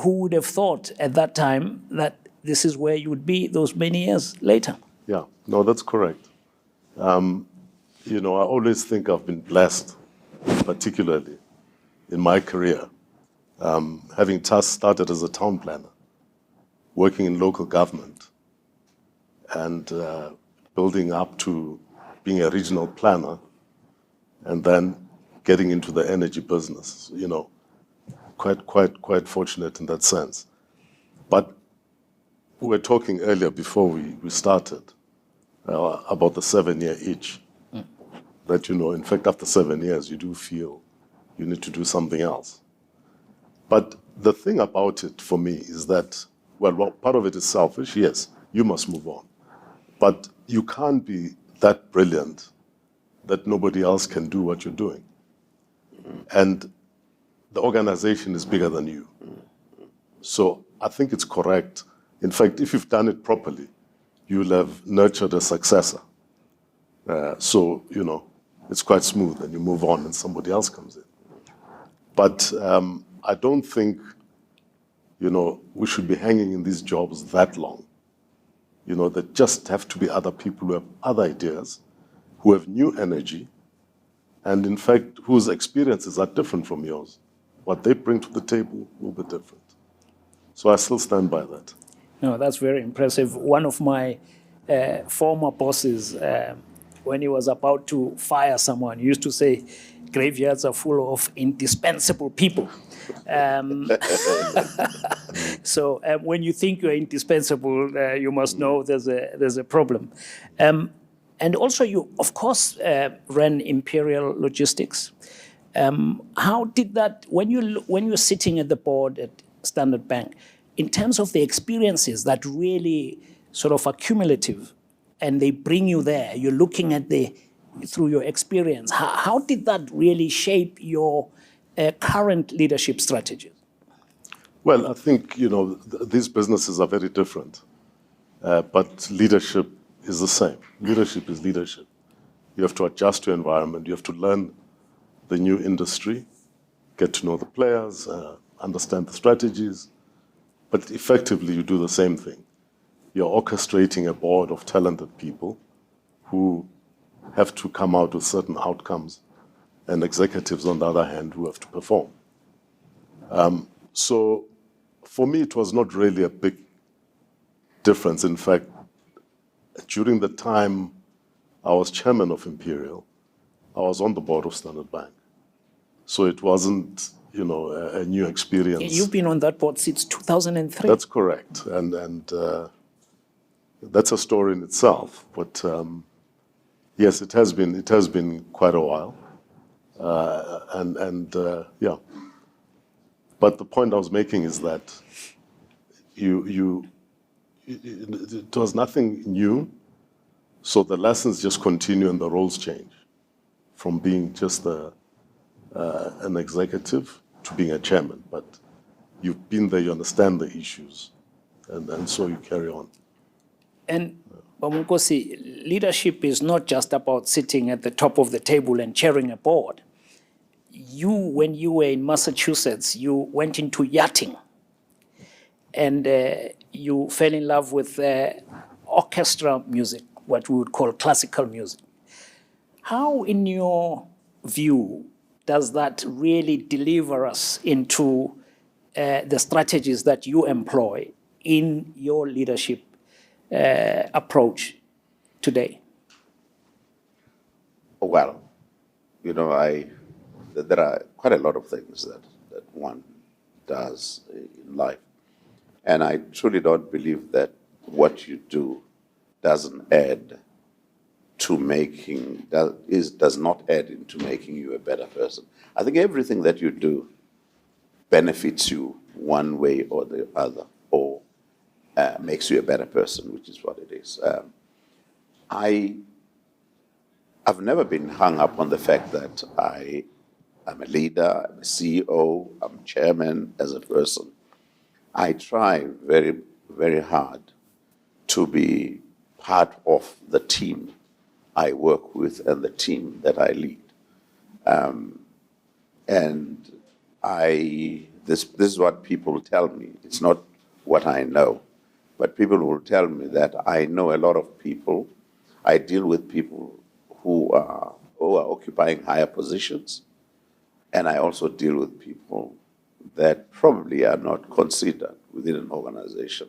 Speaker 2: who would have thought at that time that this is where you would be those many years later?
Speaker 4: Yeah, no, that's correct. You know, I always think I've been blessed, particularly in my career, having just started as a town planner, working in local government, and building up to being a regional planner, and then getting into the energy business. You know, quite fortunate in that sense. But we were talking earlier before we started about the 7-year itch. That, you know, in fact, after 7 years, you do feel you need to do something else. But the thing about it for me is that, well, part of it is selfish, yes, you must move on. But you can't be that brilliant that nobody else can do what you're doing. And the organization is bigger than you. So I think it's correct. In fact, if you've done it properly, you'll have nurtured a successor. So, you know, it's quite smooth and you move on and somebody else comes in. But I don't think, you know, we should be hanging in these jobs that long. You know, there just have to be other people who have other ideas, who have new energy, and in fact, whose experiences are different from yours. What they bring to the table will be different. So I still stand by that.
Speaker 2: No, that's very impressive. One of my former bosses, when he was about to fire someone, he used to say, graveyards are full of indispensable people. So when you think you're indispensable, you must know there's a problem. And also you, of course, ran Imperial Logistics. How did that, when you're sitting at the board at Standard Bank, in terms of the experiences that really sort of are cumulative and they bring you there, you're looking at through your experience, how did that really shape your current leadership strategies?
Speaker 4: Well, I think, you know, these businesses are very different, but leadership is the same. Leadership is leadership. You have to adjust to your environment. You have to learn the new industry, get to know the players, understand the strategies, but effectively you do the same thing. You're orchestrating a board of talented people who have to come out with certain outcomes, and executives, on the other hand, who have to perform. So for me, it was not really a big difference. In fact, during the time I was chairman of Imperial, I was on the board of Standard Bank. So it wasn't, you know, a new experience.
Speaker 2: You've been on that board since 2003.
Speaker 4: That's correct. And that's a story in itself. But yes, it has been quite a while. Yeah. But the point I was making is that it was nothing new, so the lessons just continue and the roles change from being just an executive to being a chairman. But you've been there, you understand the issues, and so you carry on.
Speaker 2: And Bamunkosi, leadership is not just about sitting at the top of the table and chairing a board. You, when you were in Massachusetts, you went into yachting and you fell in love with orchestra music, what we would call classical music. How, in your view, does that really deliver us into the strategies that you employ in your leadership approach today?
Speaker 3: Well, you know, there are quite a lot of things that one does in life. And I truly don't believe that what you do doesn't add to does not add into making you a better person. I think everything that you do benefits you one way or the other, or makes you a better person, which is what it is. I've never been hung up on the fact that I'm a leader, I'm a CEO, I'm chairman as a person. I try very very hard to be part of the team I work with and the team that I lead. And this is what people tell me. It's not what I know, but people will tell me that I know a lot of people. I deal with people who are occupying higher positions, and I also deal with people that probably are not considered within an organization.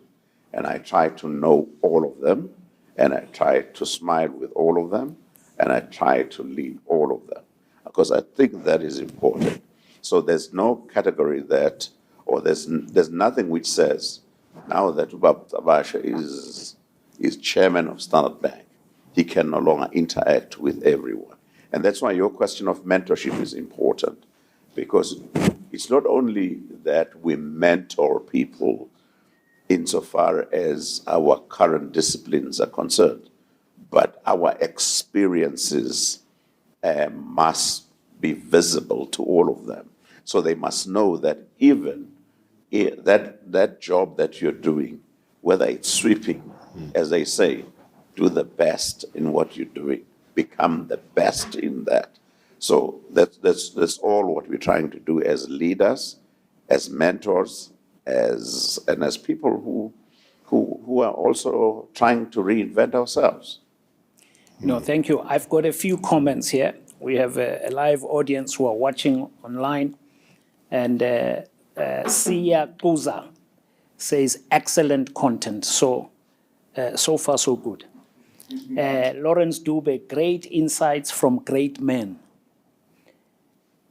Speaker 3: And I try to know all of them, and I try to smile with all of them, and I try to lead all of them, because I think that is important. So there's no category that, or there's nothing which says, now that Ubab Tabasha is chairman of Standard Bank, he can no longer interact with everyone. And that's why your question of mentorship is important, because it's not only that we mentor people insofar as our current disciplines are concerned, but our experiences must be visible to all of them. So they must know that even that job that you're doing, whether it's sweeping, as they say, do the best in what you're doing, become the best in that. So that's all what we're trying to do as leaders, as mentors, as people who are also trying to reinvent ourselves.
Speaker 2: No, thank you. I've got a few comments here. We have a live audience who are watching online. And Sia Kuza says, excellent content. So far, so good. Lawrence Dube, great insights from great men.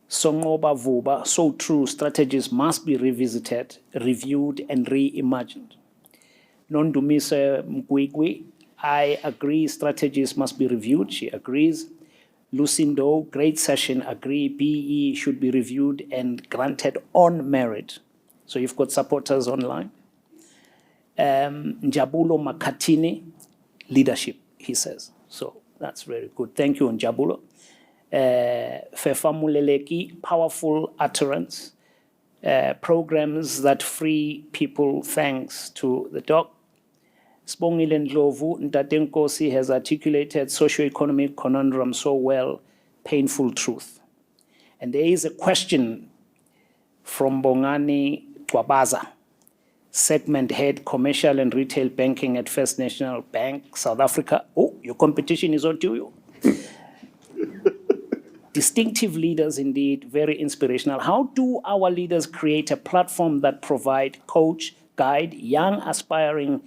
Speaker 2: Songoba Vuba, so true, strategies must be revisited, reviewed, and reimagined. Nondumise Mkwigwi, I agree, strategies must be reviewed. She agrees. Lucindo, great session, agree. PE should be reviewed and granted on merit. So you've got supporters online. Njabulo Makatini, leadership, he says. So that's very good. Thank you, Njabulo. Fefa Muleleki, powerful utterance. Programs that free people thanks to the doc. Sbongile Ndlovu, Ntate Nkosi has articulated socio-economic conundrum so well, painful truth. And there is a question from Bongani Twabaza, segment head, commercial and retail banking at First National Bank, South Africa. Oh, your competition is on to you. Distinctive leaders indeed, very inspirational. How do our leaders create a platform that provide, coach, guide young aspiring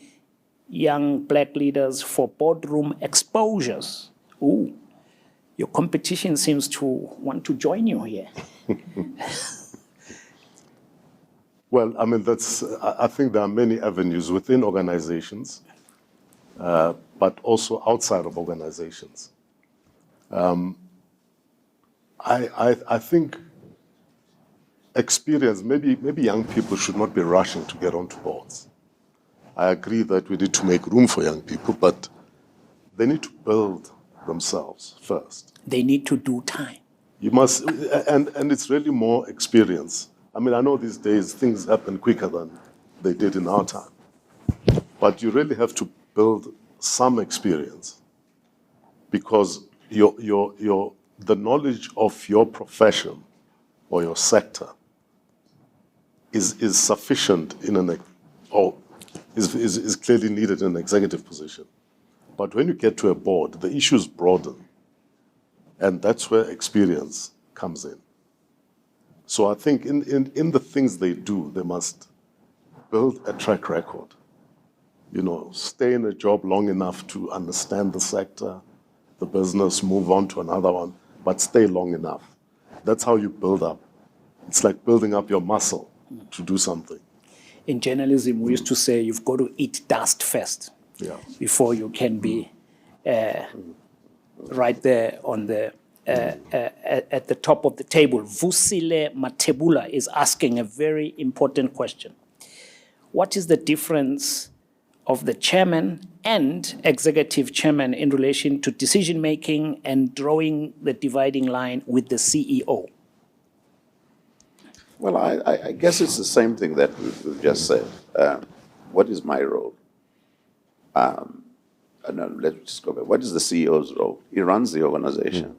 Speaker 2: young black leaders for boardroom exposures? Ooh, your competition seems to want to join you here.
Speaker 4: Well, I mean, I think there are many avenues within organizations, but also outside of organizations. I think experience, maybe young people should not be rushing to get onto boards. I agree that we need to make room for young people, but they need to build themselves first.
Speaker 2: They need to do time.
Speaker 4: You must, and it's really more experience. I mean, I know these days things happen quicker than they did in our time, but you really have to build some experience, because the knowledge of your profession or your sector is sufficient is clearly needed in an executive position. But when you get to a board, the issues broaden, and that's where experience comes in. So I think in the things they do, they must build a track record. Stay in a job long enough to understand the sector, the business, move on to another one, but stay long enough. That's how you build up. It's like building up your muscle to do something.
Speaker 2: In journalism, we used to say you've got to eat dust first before you can be right there on the at the top of the table. Vusile Matebula is asking a very important question. What is the difference of the chairman and executive chairman in relation to decision-making and drawing the dividing line with the CEO?
Speaker 3: Well, I guess it's the same thing that we've just said. what is my role? No, let's just go back. What is the CEO's role? He runs the organization.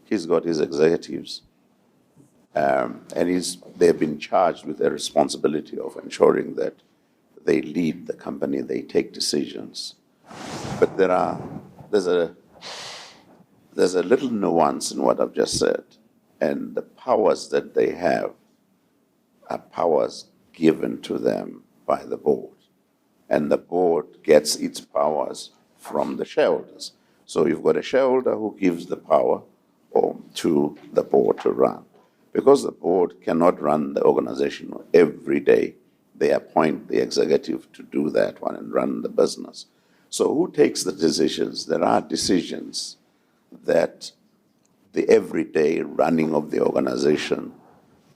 Speaker 3: He's got his executives, and they've been charged with the responsibility of ensuring that they lead the company, they take decisions. But there's a little nuance in what I've just said, and the powers that they have are powers given to them by the board, and the board gets its powers from the shareholders. So you've got a shareholder who gives the power to the board to run. Because the board cannot run the organization every day, they appoint the executive to do that one and run the business. So who takes the decisions? There are decisions that the everyday running of the organization,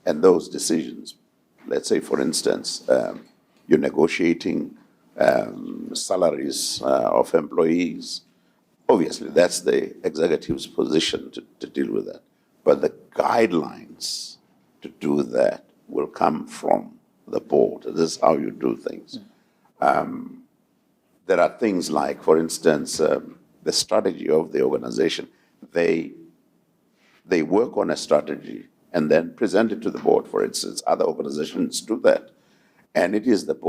Speaker 3: and those decisions, let's say, for instance, you're negotiating salaries of employees. Obviously, that's the executive's position to deal with that. But the guidelines to do that will come from the board. This is how you do things. There are things like, for instance, the strategy of the organization. They work on a strategy and then present it to the board. For instance, other organizations do that. And it is up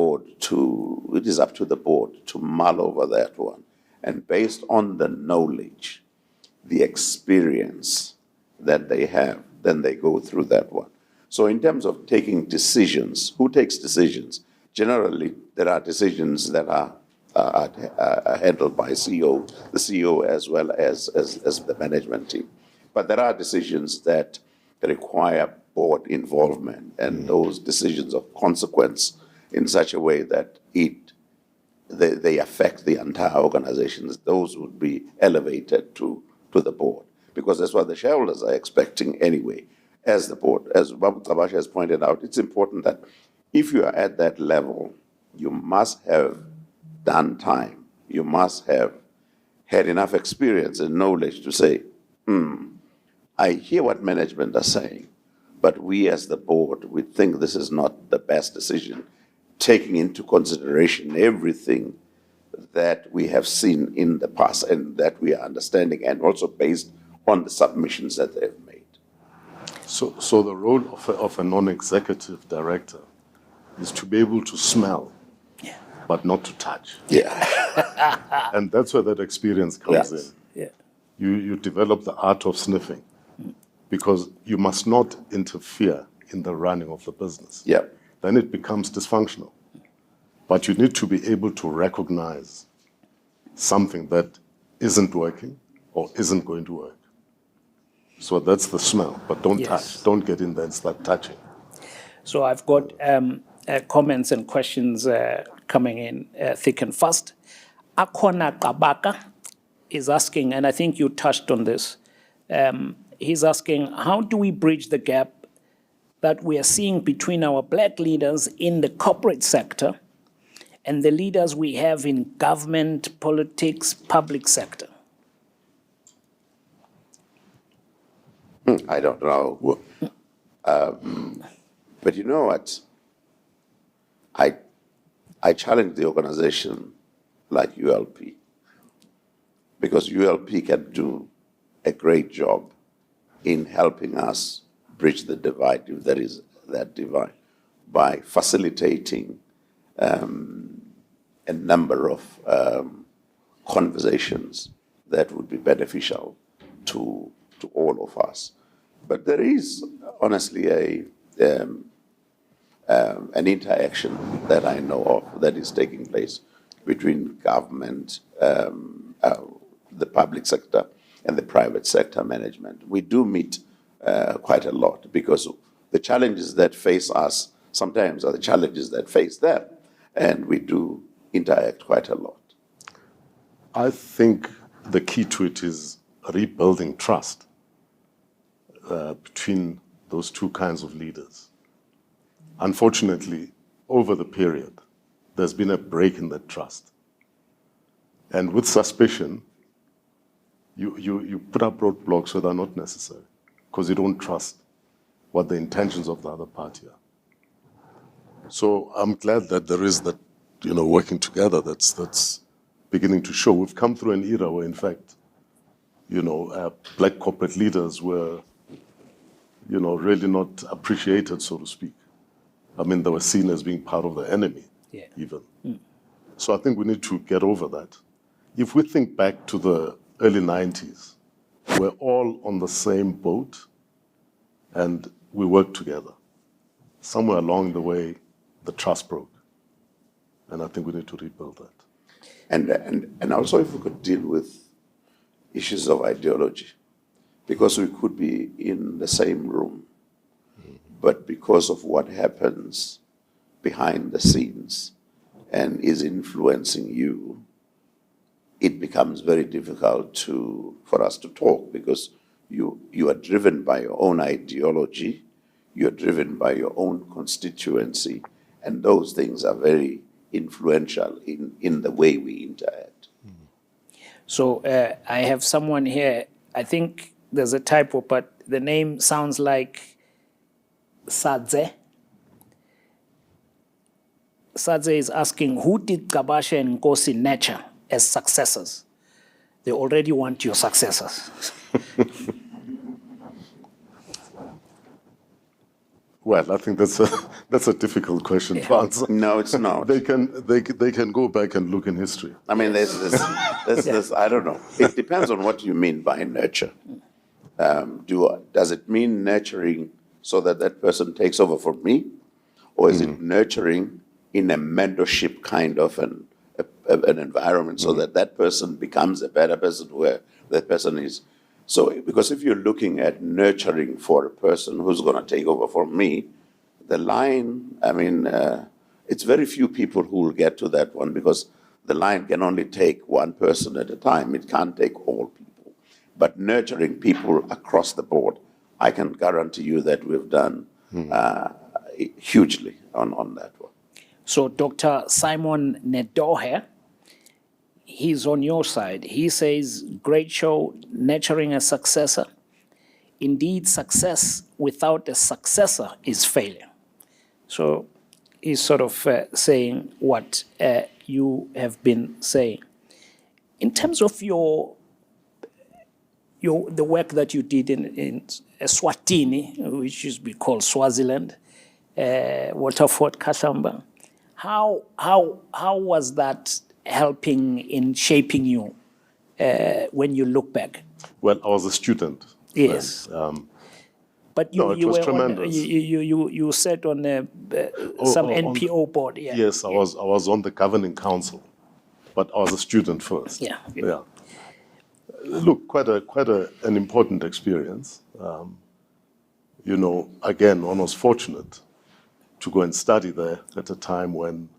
Speaker 3: to the board to mull over that one. And based on the knowledge, the experience that they have, then they go through that one. So in terms of taking decisions, who takes decisions? Generally, there are decisions that are handled by the CEO as well as the management team. But there are decisions that require board involvement, and those decisions of consequence in such a way that they affect the entire organization. Those would be elevated to the board, because that's what the shareholders are expecting anyway. As the board, as Babu Kabashi has pointed out, it's important that if you are at that level, you must have done time. You must have had enough experience and knowledge to say, I hear what management are saying, but we as the board, we think this is not the best decision, taking into consideration everything that we have seen in the past and that we are understanding, and also based on the submissions that they've made.
Speaker 4: So the role of a non-executive director is to be able to smell, but not to touch.
Speaker 3: Yeah.
Speaker 4: And that's where that experience comes
Speaker 3: Yes.
Speaker 4: in.
Speaker 2: Yeah.
Speaker 4: You develop the art of sniffing, because you must not interfere in the running of the business.
Speaker 3: Yeah.
Speaker 4: Then it becomes dysfunctional. But you need to be able to recognize something that isn't working or isn't going to work. So that's the smell, but don't
Speaker 2: Yes.
Speaker 4: touch. Don't get in there and start touching.
Speaker 2: So I've got comments and questions coming in thick and fast. Akona Kabaka is asking, and I think you touched on this, he's asking, how do we bridge the gap that we are seeing between our black leaders in the corporate sector and the leaders we have in government, politics, public sector?
Speaker 3: I don't know. But you know what? I challenge the organization like ULP, because ULP can do a great job in helping us bridge the divide, if there is that divide, by facilitating a number of conversations that would be beneficial to all of us. But there is honestly an interaction that I know of that is taking place between government, the public sector, and the private sector management. We do meet quite a lot, because the challenges that face us sometimes are the challenges that face them, and we do interact quite a lot.
Speaker 4: I think the key to it is rebuilding trust between those two kinds of leaders. Unfortunately, over the period, there's been a break in that trust. And with suspicion, you put up roadblocks that are not necessary, because you don't trust what the intentions of the other party are. So I'm glad that there is that working together that's beginning to show. We've come through an era where, in fact, black corporate leaders were, really not appreciated, so to speak. I mean, they were seen as being part of the enemy, even. So I think we need to get over that. If we think back to the early 90s, we're all on the same boat and we worked together. Somewhere along the way, the trust broke. And I think we need to rebuild that.
Speaker 3: And also if we could deal with issues of ideology, because we could be in the same room, but because of what happens behind the scenes and is influencing you, it becomes very difficult for us to talk, because you are driven by your own ideology, you're driven by your own constituency, and those things are very influential in the way we interact.
Speaker 2: So I have someone here, I think there's a typo, but the name sounds like Sadze. Sadze is asking, who did Gabasha and Nkosi nurture as successors? They already want your successors.
Speaker 3: Well, I think that's a difficult question to answer.
Speaker 1: No, it's not.
Speaker 4: They can go back and look in history.
Speaker 3: I mean, there's this, I don't know. It depends on what you mean by nurture. Does it mean nurturing so that that person takes over from me? Or is it nurturing in a mentorship kind of an environment so that that person becomes a better person where that person is? So, because if you're looking at nurturing for a person who's going to take over from me, the line, I mean, it's very few people who will get to that one, because the line can only take one person at a time. It can't take all people. But nurturing people across the board, I can guarantee you that we've done hugely on that one.
Speaker 2: So Dr. Simon Nedohe, he's on your side. He says, great show, nurturing a successor. Indeed, success without a successor is failure. So he's sort of saying what you have been saying. In terms of the work that you did in Eswatini, which used to be called Swaziland, Waterford, Kasamba, how was that helping in shaping you when you look back?
Speaker 4: Well, I was a student.
Speaker 2: Yes.
Speaker 4: Then,
Speaker 2: but
Speaker 4: it was tremendous.
Speaker 2: You sat on some NPO board. Yeah.
Speaker 4: Yes, I was on the governing council, but I was a student first.
Speaker 2: Yeah.
Speaker 4: Look, quite an important experience. Again, one was fortunate to go and study there at a time when,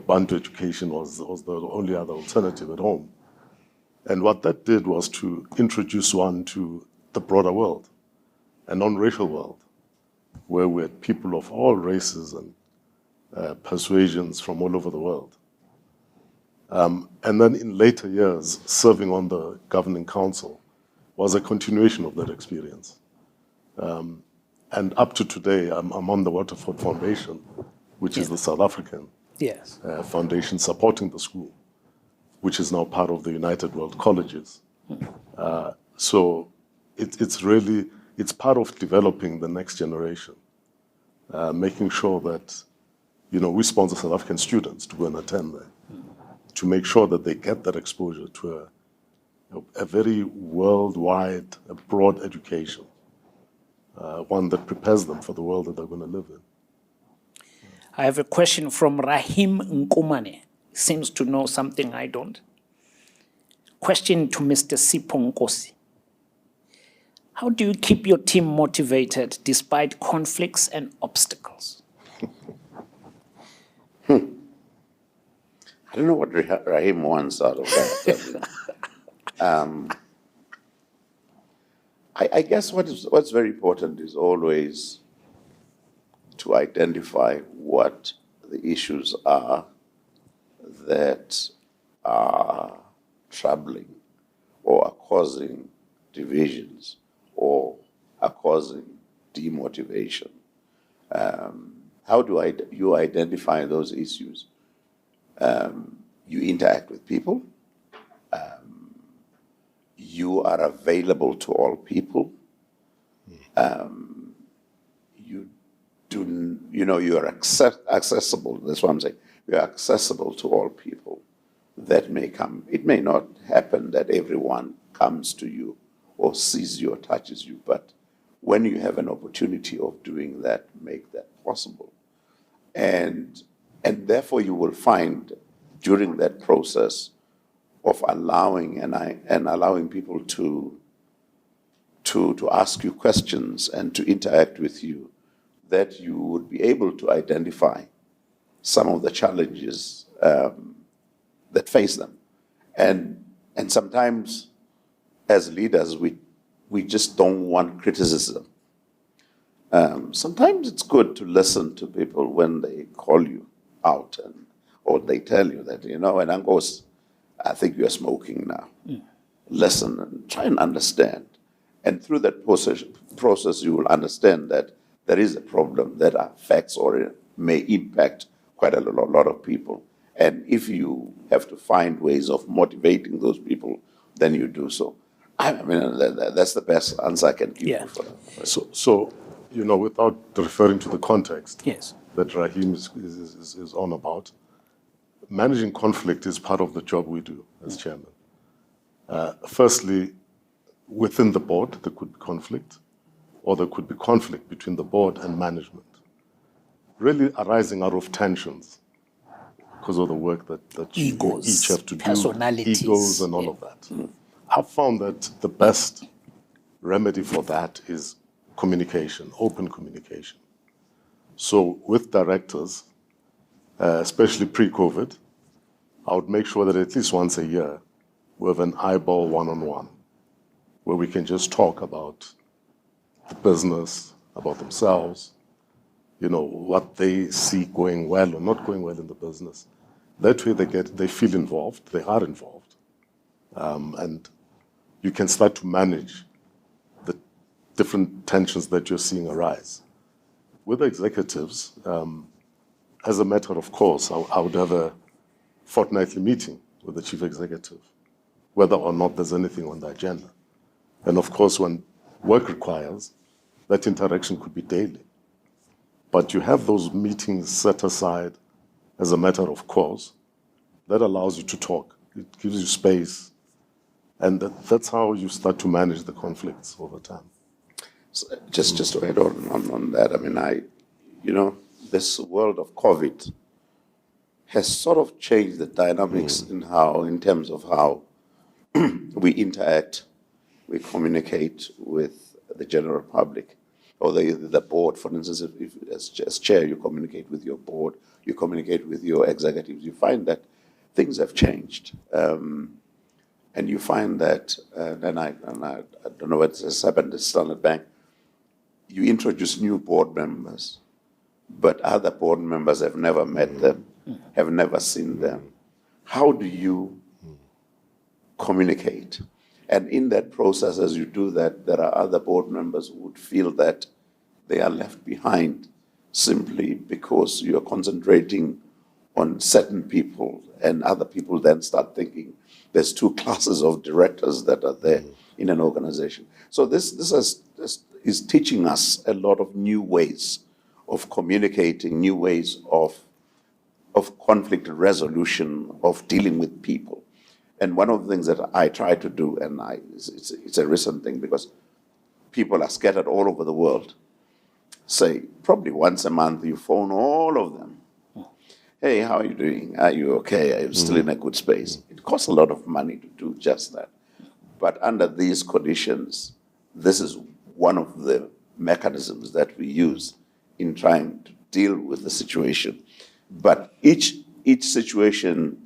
Speaker 4: Bantu education was the only other alternative at home. And what that did was to introduce one to the broader world, a non-racial world, where we had people of all races and persuasions from all over the world. And then in later years, serving on the governing council was a continuation of that experience. And up to today, I'm on the Waterford Foundation, which is the South African foundation supporting the school, which is now part of the United World Colleges. So it's part of developing the next generation, making sure that, we sponsor South African students to go and attend there, to make sure that they get that exposure to a very worldwide, a broad education, one that prepares them for the world that they're going to live in.
Speaker 2: I have a question from Rahim Nkumane. Seems to know something I don't. Question to Mr. Sipho Nkosi. How do you keep your team motivated despite conflicts and obstacles?
Speaker 3: I don't know what Rahim wants out of that. I guess what's very important is always to identify what the issues are that are troubling or are causing divisions or are causing demotivation. How do you identify those issues? You interact with people. You are available to all people. You are accessible. That's what I'm saying. You are accessible to all people that may come. It may not happen that everyone comes to you or sees you or touches you, but when you have an opportunity of doing that, make that possible. And therefore you will find during that process of allowing allowing people to ask you questions and to interact with you, that you would be able to identify some of the challenges that face them. And sometimes as leaders, we just don't want criticism. Sometimes it's good to listen to people when they call you out or they tell you that, and Angos, I think you're smoking now. Listen and try and understand. And through that process, you will understand that there is a problem that affects or may impact quite a lot of people. And if you have to find ways of motivating those people, then you do so. I mean, that's the best answer I can give you for that.
Speaker 4: So, without referring to the context
Speaker 2: Yes.
Speaker 4: that Rahim is on about, managing conflict is part of the job we do as chairman. Firstly, within the board, there could be conflict, or there could be conflict between the board and management, really arising out of tensions because of the work that you
Speaker 2: Egos,
Speaker 4: each have to do,
Speaker 2: personalities.
Speaker 4: egos and all of that. I've found that the best remedy for that is communication, open communication. So with directors, especially pre-COVID, I would make sure that at least once a year we have an eyeball one-on-one where we can just talk about the business, about themselves, what they see going well or not going well in the business. That way they feel involved, they are involved, and you can start to manage the different tensions that you're seeing arise. With executives, as a matter of course, I would have a fortnightly meeting with the chief executive, whether or not there's anything on the agenda. And of course, when work requires, that interaction could be daily. But you have those meetings set aside as a matter of course. That allows you to talk. It gives you space. And that's how you start to manage the conflicts over time.
Speaker 3: So just to add on that, I mean, this world of COVID has sort of changed the dynamics in terms of how we interact, we communicate with the general public, or the board. For instance, if as chair you communicate with your board, you communicate with your executives, you find that things have changed. And you find that, and I don't know what has happened at Standard Bank, you introduce new board members, but other board members have never met them, have never seen them. How do you communicate? And in that process, as you do that, there are other board members who would feel that they are left behind simply because you're concentrating on certain people, and other people then start thinking there's two classes of directors that are there in an organization. So this is teaching us a lot of new ways of communicating, new ways of conflict resolution, of dealing with people. And one of the things that I try to do, and it's a recent thing because people are scattered all over the world, say probably once a month you phone all of them. Hey, how are you doing? Are you okay? Are you still in a good space? It costs a lot of money to do just that. But under these conditions, this is one of the mechanisms that we use in trying to deal with the situation. But each situation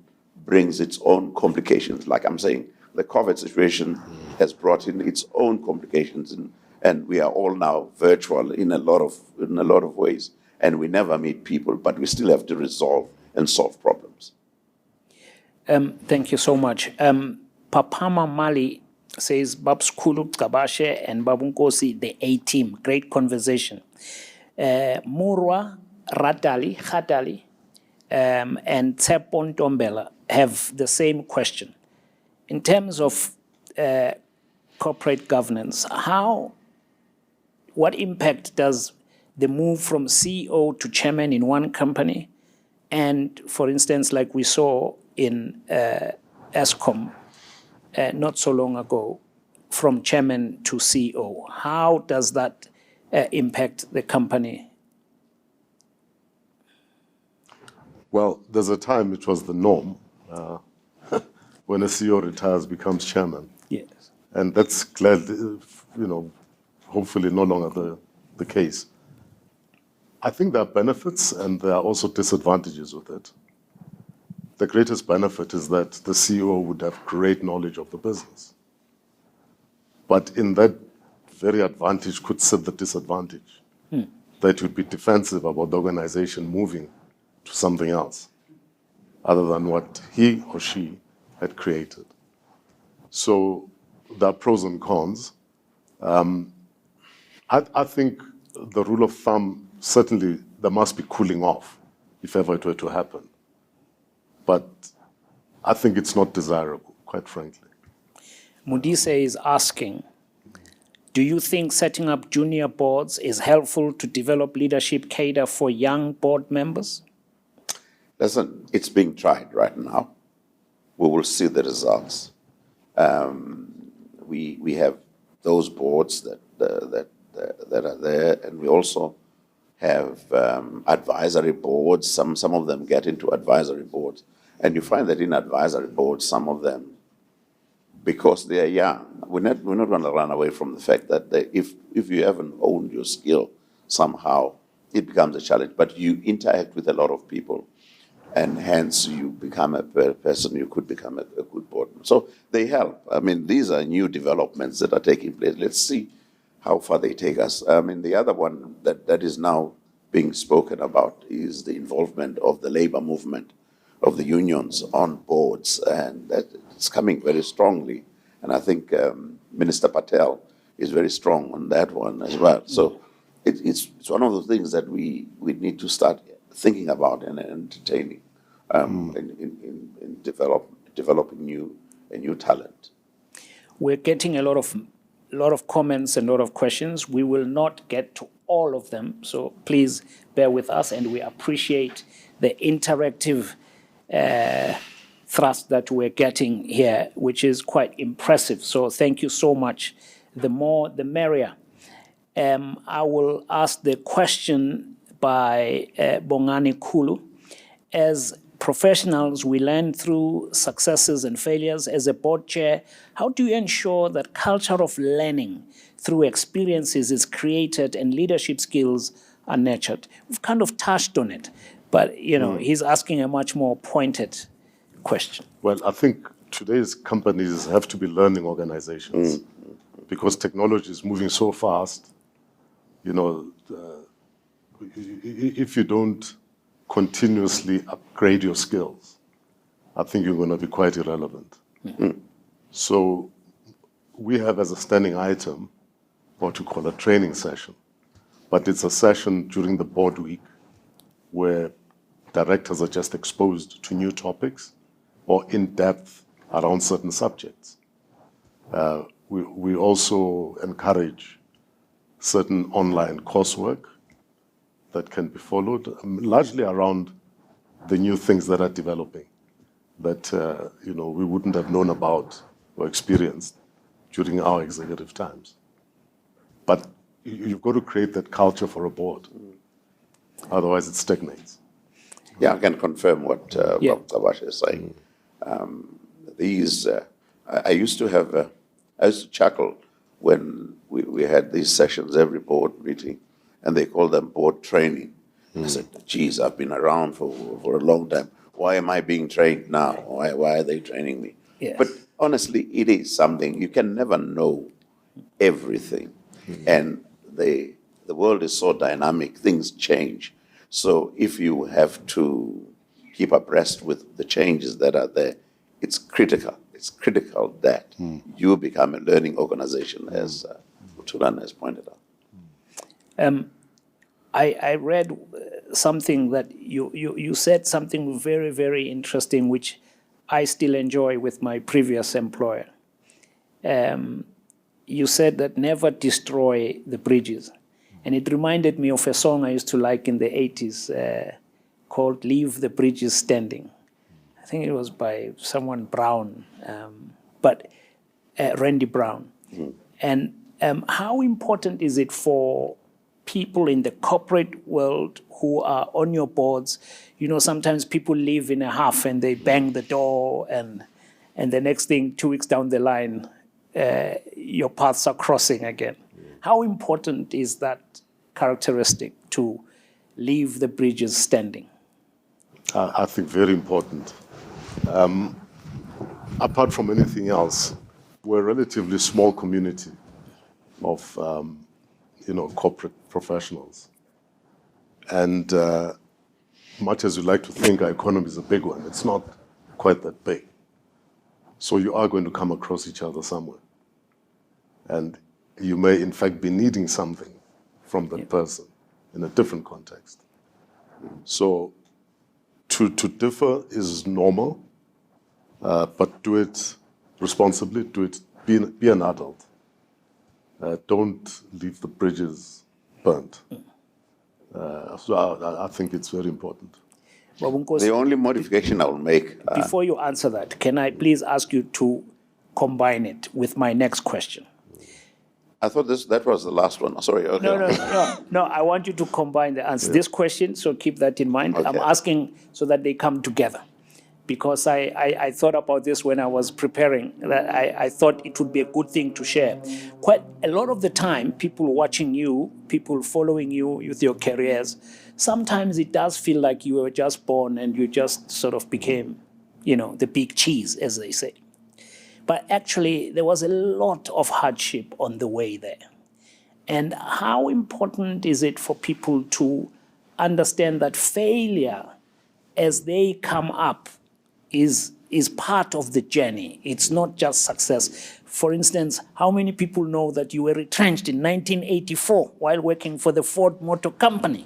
Speaker 3: brings its own complications. Like I'm saying, the COVID situation has brought in its own complications, and we are all now virtual in a lot of ways. And we never meet people, but we still have to resolve and solve problems.
Speaker 2: Thank you so much. Papama Mali says, Babs Kulu Kabashe and Babunkosi, the A-team. Great conversation. Murwa Khadali and Tsepo Ntombela have the same question. In terms of corporate governance, what impact does the move from CEO to chairman in one company, and for instance, like we saw in ESCOM not so long ago, from chairman to CEO, how does that impact the company?
Speaker 4: Well, there's a time it was the norm when a CEO retires, becomes chairman.
Speaker 2: Yes.
Speaker 4: And that's gladly, hopefully no longer the case. I think there are benefits and there are also disadvantages with it. The greatest benefit is that the CEO would have great knowledge of the business. But in that very advantage could sit the disadvantage, that you'd be defensive about the organization moving to something else other than what he or she had created. So there are pros and cons. I think the rule of thumb, certainly there must be cooling off if ever it were to happen. But I think it's not desirable, quite frankly.
Speaker 2: Mudise is asking, do you think setting up junior boards is helpful to develop leadership cadre for young board members?
Speaker 3: Listen, it's being tried right now. We will see the results. We have those boards that are there, and we also have advisory boards. Some of them get into advisory boards, and you find that in advisory boards, some of them, because they are young, we're not going to run away from the fact that if you haven't honed your skill somehow, it becomes a challenge. But you interact with a lot of people, and hence you become a person, you could become a good board member. So they help. I mean, these are new developments that are taking place. Let's see how far they take us. I mean, the other one that is now being spoken about is the involvement of the labor movement, of the unions on boards, and that it's coming very strongly. And I think Minister Patel is very strong on that one as well. So it's one of those things that we need to start thinking about and entertaining in developing a new talent.
Speaker 2: We're getting a lot of comments and a lot of questions. We will not get to all of them, so please bear with us, and we appreciate the interactive thrust that we're getting here, which is quite impressive. So thank you so much. The more, the merrier. I will ask the question by Bongani Kulu. As professionals, we learn through successes and failures. As a board chair, how do you ensure that culture of learning through experiences is created and leadership skills are nurtured? We've kind of touched on it, but he's asking a much more pointed question.
Speaker 4: Well, I think today's companies have to be learning organizations because technology is moving so fast. If you don't continuously upgrade your skills, I think you're going to be quite irrelevant. So we have as a standing item what you call a training session, but it's a session during the board week where directors are just exposed to new topics or in depth around certain subjects. We also encourage certain online coursework that can be followed, largely around the new things that are developing that we wouldn't have known about or experienced during our executive times. But you've got to create that culture for a board. Otherwise, it stagnates.
Speaker 3: Yeah, I can confirm what Kabash is saying. I used to chuckle when we had these sessions, every board meeting, and they call them board training. I said, geez, I've been around for a long time. Why am I being trained now? Why are they training me?
Speaker 2: Yes.
Speaker 3: But honestly, it is something. You can never know everything. And the world is so dynamic, things change. So if you have to keep abreast with the changes that are there, it's critical. It's critical that you become a learning organization, as Tulan has pointed out.
Speaker 2: I read something that you said something very, very interesting, which I still enjoy with my previous employer. You said that never destroy the bridges. And it reminded me of a song I used to like in the 80s called Leave the Bridges Standing. I think it was by someone Brown, Randy Brown. Mm. And how important is it for people in the corporate world who are on your boards? You know, sometimes people leave in a huff and they bang the door, and the next thing, 2 weeks down the line, your paths are crossing again. How important is that characteristic to leave the bridges standing?
Speaker 4: I think very important. Apart from anything else, we're a relatively small community of corporate professionals. And much as you like to think our economy is a big one, it's not quite that big. So you are going to come across each other somewhere. And you may, in fact, be needing something from that person in a different context. So to differ is normal, but do it responsibly, be an adult. Don't leave the bridges burnt. So I think it's very important.
Speaker 3: The only modification I will make...
Speaker 2: Before you answer that, can I please ask you to combine it with my next question?
Speaker 3: I thought that was the last one. Sorry. Okay.
Speaker 2: No. I want you to combine the answer. Yeah. This question, so keep that in mind. Okay. I'm asking so that they come together. Because I thought about this when I was preparing, that I thought it would be a good thing to share. Quite a lot of the time, people watching you, people following you with your careers, sometimes it does feel like you were just born and you just sort of became, the big cheese, as they say. But actually, there was a lot of hardship on the way there. And how important is it for people to understand that failure, as they come up, is part of the journey. It's not just success. For instance, how many people know that you were retrenched in 1984 while working for the Ford Motor Company?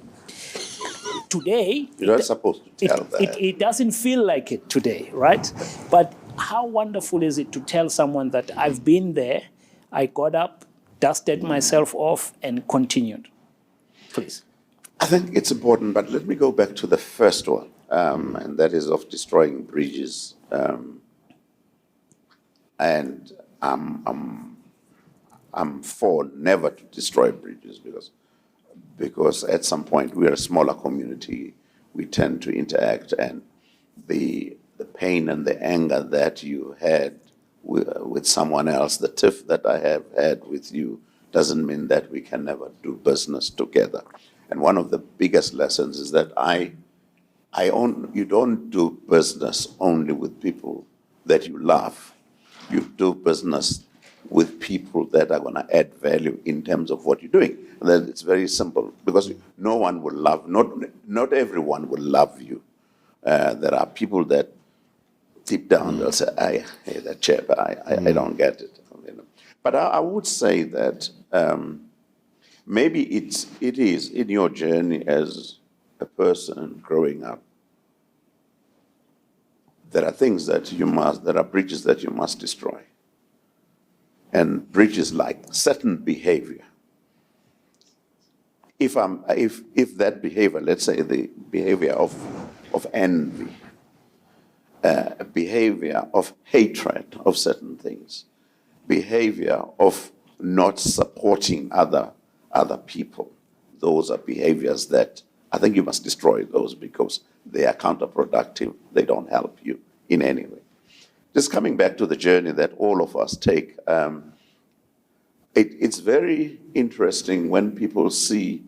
Speaker 2: Today...
Speaker 3: You're not supposed to tell that.
Speaker 2: It doesn't feel like it today, right? But how wonderful is it to tell someone that I've been there, I got up, dusted myself off, and continued? Please.
Speaker 3: I think it's important, but let me go back to the first one. And that is of destroying bridges. And I'm for never to destroy bridges because at some point we're a smaller community. We tend to interact, and the pain and the anger that you had with someone else, the tiff that I have had with you, doesn't mean that we can never do business together. And one of the biggest lessons is that you don't do business only with people that you love. You do business with people that are going to add value in terms of what you're doing. And then it's very simple, because no one will love, not everyone will love you. There are people that deep down they'll say, hey, that chap, I don't get it. But I would say that maybe it is in your journey as a person growing up, there are things that there are bridges that you must destroy. And bridges like certain behavior. If that behavior, let's say the behavior of envy, behavior of hatred of certain things, behavior of not supporting other people, those are behaviors that I think you must destroy those, because they are counterproductive. They don't help you in any way. Just coming back to the journey that all of us take, it's very interesting when people see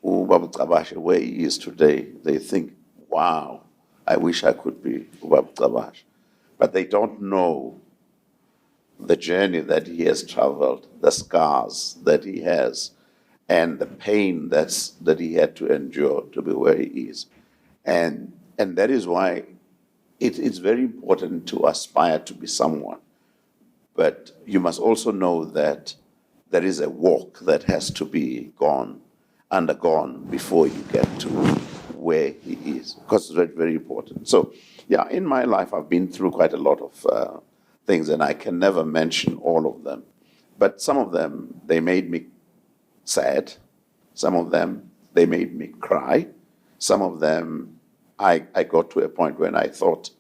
Speaker 3: Ubaba Mcabashi where he is today. They think, wow, I wish I could be Ubaba Mcabashi. But they don't know the journey that he has traveled, the scars that he has, and the pain that he had to endure to be where he is. And that is why it's very important to aspire to be someone. But you must also know that there is a walk that has to be gone. undergone before you get to where he is, because it's very, very important. So, yeah, in my life, I've been through quite a lot of things, and I can never mention all of them. But some of them, they made me sad. Some of them, they made me cry. Some of them, I got to a point when I thought,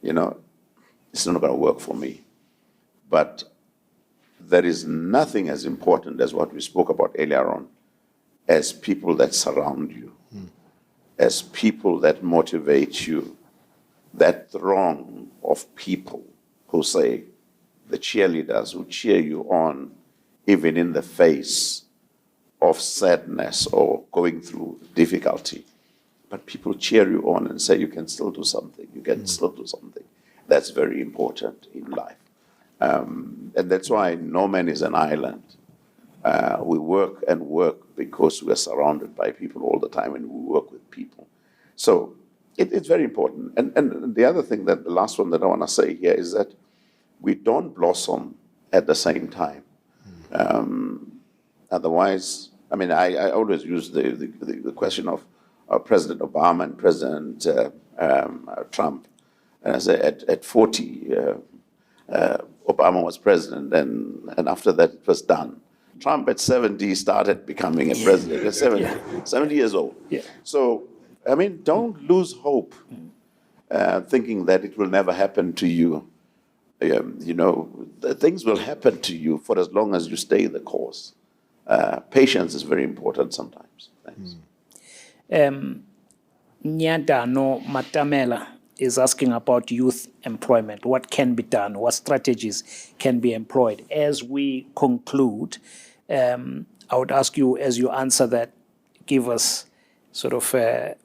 Speaker 3: it's not going to work for me. But there is nothing as important as what we spoke about earlier on, as people that surround you, as people that motivate you, that throng of people who say, the cheerleaders who cheer you on, even in the face of sadness or going through difficulty. But people cheer you on and say, you can still do something, you can still do something. That's very important in life. And that's why no man is an island. We work and work because we're surrounded by people all the time, and we work with people. So it's very important. And the other thing, that the last one that I want to say here, is that we don't blossom at the same time. Otherwise, I always use the question of President Obama and President Trump. And I say at 40, Obama was president, and after that it was done. Trump at 70 started becoming a president at 70 years old.
Speaker 2: Yeah.
Speaker 3: So, don't lose hope, thinking that it will never happen to you. Things will happen to you for as long as you stay the course. Patience is very important sometimes. Thanks.
Speaker 2: Nyadano Matamela is asking about youth employment. What can be done? What strategies can be employed? As we conclude, I would ask you, as you answer that, give us sort of a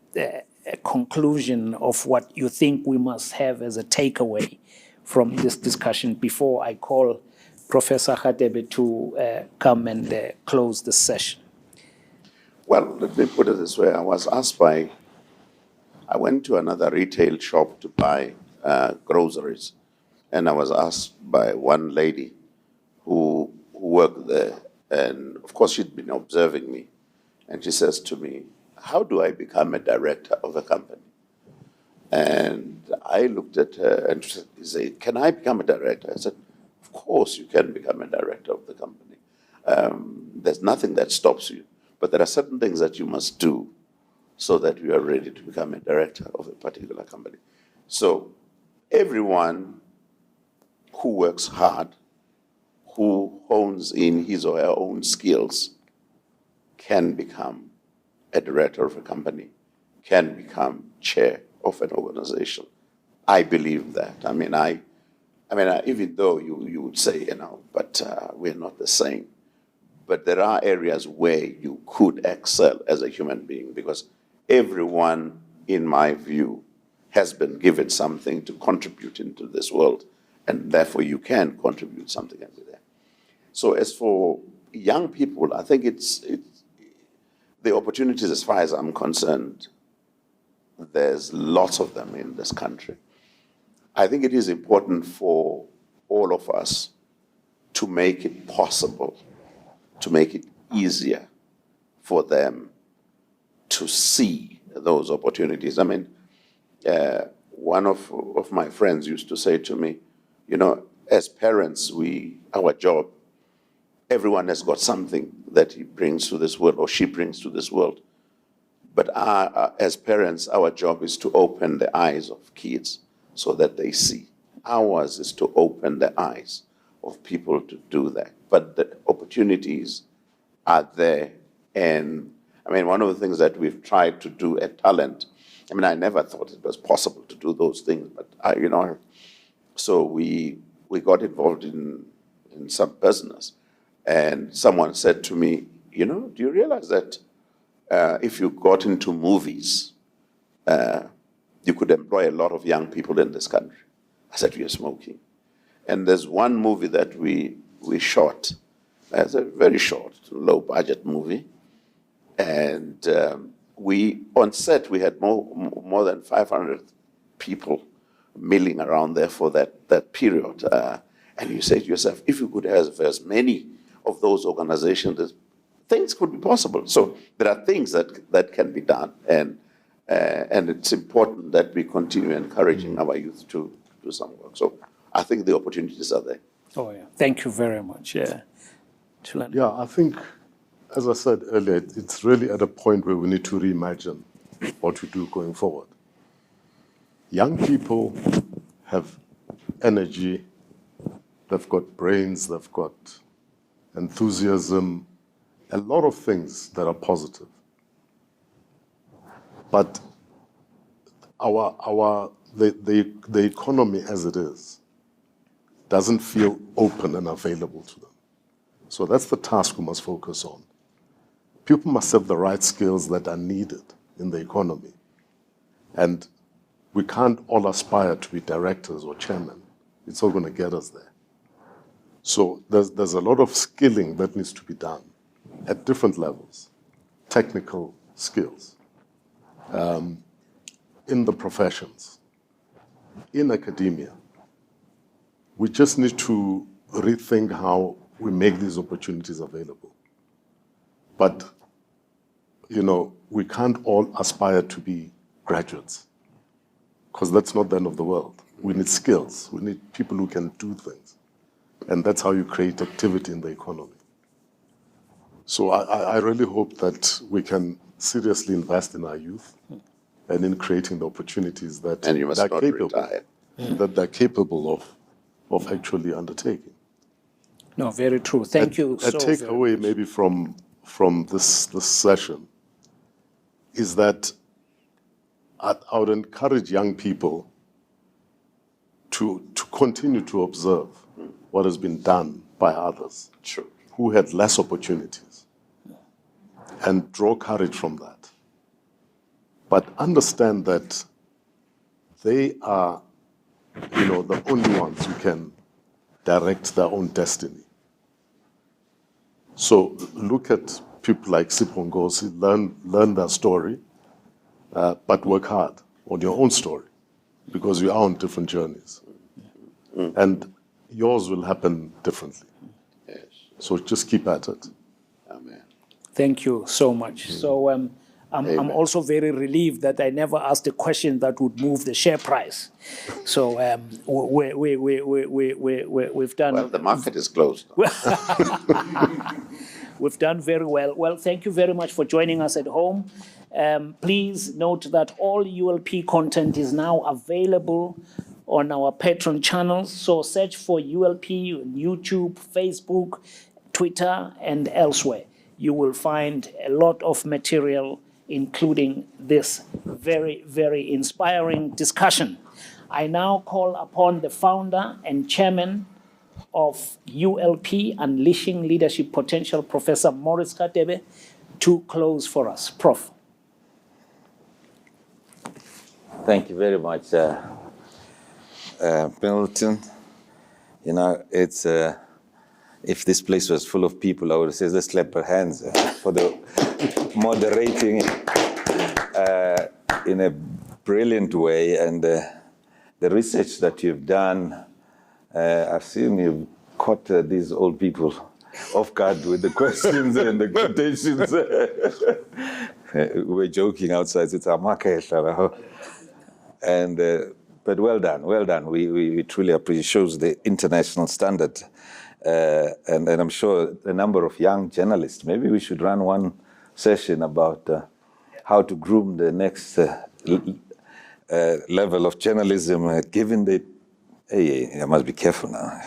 Speaker 2: conclusion of what you think we must have as a takeaway from this discussion before I call Professor Hadebe to come and close the session.
Speaker 3: Well, let me put it this way. I went to another retail shop to buy groceries, and I was asked by one lady who worked there, and of course she'd been observing me, and she says to me, how do I become a director of a company? And I looked at her and she said, can I become a director? I said, of course you can become a director of the company. There's nothing that stops you, but there are certain things that you must do so that you are ready to become a director of a particular company. So everyone who works hard, who hones in his or her own skills, can become a director of a company, can become chair of an organization. I believe that. Even though you would say, but we're not the same. But there are areas where you could excel as a human being, because everyone, in my view, has been given something to contribute into this world, and therefore you can contribute something into there. So as for young people, I think it's the opportunities, as far as I'm concerned, there's lots of them in this country. I think it is important for all of us to make it possible, to make it easier for them to see those opportunities. One of my friends used to say to me, as parents, our job, everyone has got something that he brings to this world or she brings to this world. But as parents, our job is to open the eyes of kids so that they see. Ours is to open the eyes of people to do that. But the opportunities are there. And one of the things that we've tried to do at Talent, I never thought it was possible to do those things, but so we got involved in some business. And someone said to me, do you realize that if you got into movies, you could employ a lot of young people in this country? I said, we are smoking. And there's one movie that we shot. It's a very short, low-budget movie. And on set, we had more than 500 people milling around there for that period. And you say to yourself, if you could have as many of those organizations things could be possible. So there are things that can be done, and it's important that we continue encouraging our youth to do some work. So I think the opportunities are there.
Speaker 2: Oh, yeah. Thank you very much. Yeah. Tulani.
Speaker 4: Yeah, I think, as I said earlier, it's really at a point where we need to reimagine what we do going forward. Young people have energy, they've got brains, they've got enthusiasm, a lot of things that are positive. But the economy as it is doesn't feel open and available to them. So that's the task we must focus on. People must have the right skills that are needed in the economy. And we can't all aspire to be directors or chairmen. It's all going to get us there. So there's a lot of skilling that needs to be done at different levels, technical skills, in the professions, in academia. We just need to rethink how we make these opportunities available. But, we can't all aspire to be graduates, because that's not the end of the world. We need skills. We need people who can do things. And that's how you create activity in the economy. So I really hope that we can seriously invest in our youth and in creating the opportunities that
Speaker 3: And you must
Speaker 4: they're
Speaker 3: not
Speaker 4: capable,
Speaker 3: retire.
Speaker 4: that they're capable of actually undertaking.
Speaker 2: No, very true. Thank you
Speaker 4: A
Speaker 2: so very
Speaker 4: takeaway
Speaker 2: much.
Speaker 4: maybe from this session is that I would encourage young people to continue to observe what has been done by others who had less opportunities and draw courage from that. But understand that they are, the only ones who can direct their own destiny. So look at people like Sipho Ngozi, learn their story, but work hard on your own story, because we are on different journeys. And yours will happen differently.
Speaker 3: Yes.
Speaker 4: So just keep at it.
Speaker 3: Amen.
Speaker 2: Thank you so much. So I'm also very relieved that I never asked a question that would move the share price. So we've done.
Speaker 3: Well, the market is closed.
Speaker 2: We've done very well. Well, thank you very much for joining us at home. Please note that all ULP content is now available on our Patreon channels. So search for ULP on YouTube, Facebook, Twitter, and elsewhere. You will find a lot of material, including this very, very inspiring discussion. I now call upon the founder and chairman of ULP, Unleashing Leadership Potential, Professor Maurice Katebe, to close for us. Prof.
Speaker 5: Thank you very much, Milton. It's if this place was full of people, I would say let's clap our hands for the moderating in a brilliant way, and the research that you've done. I've seen you've caught these old people off guard with the questions and the quotations. We're joking outside. It's a market. And but well done, well done. We truly appreciate. It shows the international standard, and I'm sure a number of young journalists. Maybe we should run one session about how to groom the next level of journalism, given the. Hey, I must be careful now.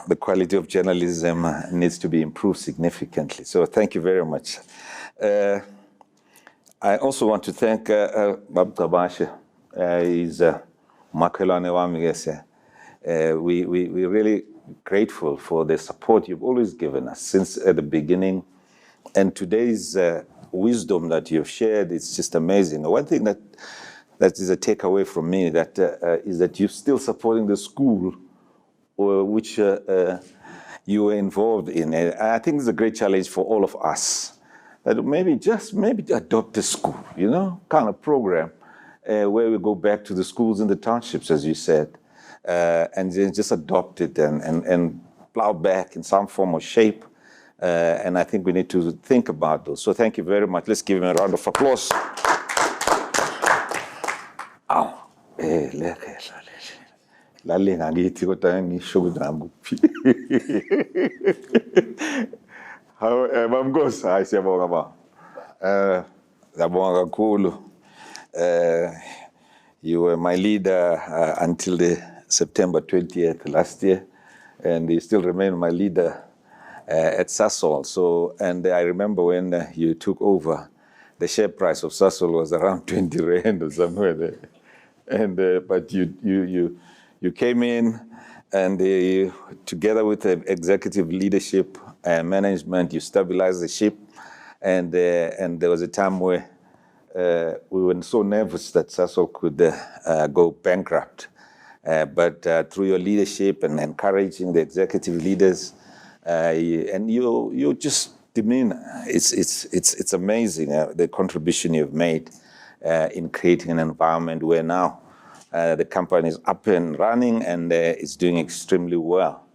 Speaker 5: The quality of journalism needs to be improved significantly. So thank you very much. I also want to thank Bab Tabashe. He's Makelane Wamigese. We're really grateful for the support you've always given us since the beginning. And today's wisdom that you've shared, it's just amazing. One thing that is a takeaway from me is that you're still supporting the school which you were involved in. And I think it's a great challenge for all of us. That maybe adopt a school, kind of program where we go back to the schools in the townships, as you said, and then just adopt it and plow back in some form or shape And I think we need to think about those. So thank you very much. Let's give him a round of applause. Lale ngakithi kodwa ngisho ukuthi ngakuphi. Hawu bamnkosi hayi siyabonga ba. Ngiyabonga kakhulu. You were my leader until the September 20th last year, and you still remain my leader at Sasol. So, and I remember when you took over, the share price of Sasol was around 20 rand or somewhere there. And but you came in, and together with the executive leadership and management, you stabilized the ship. And there was a time where we were so nervous that Sasol could go bankrupt. But through your leadership and encouraging the executive leaders, and you just demeanor, it's amazing the contribution you've made in creating an environment where now the company is up and running and it's doing extremely well.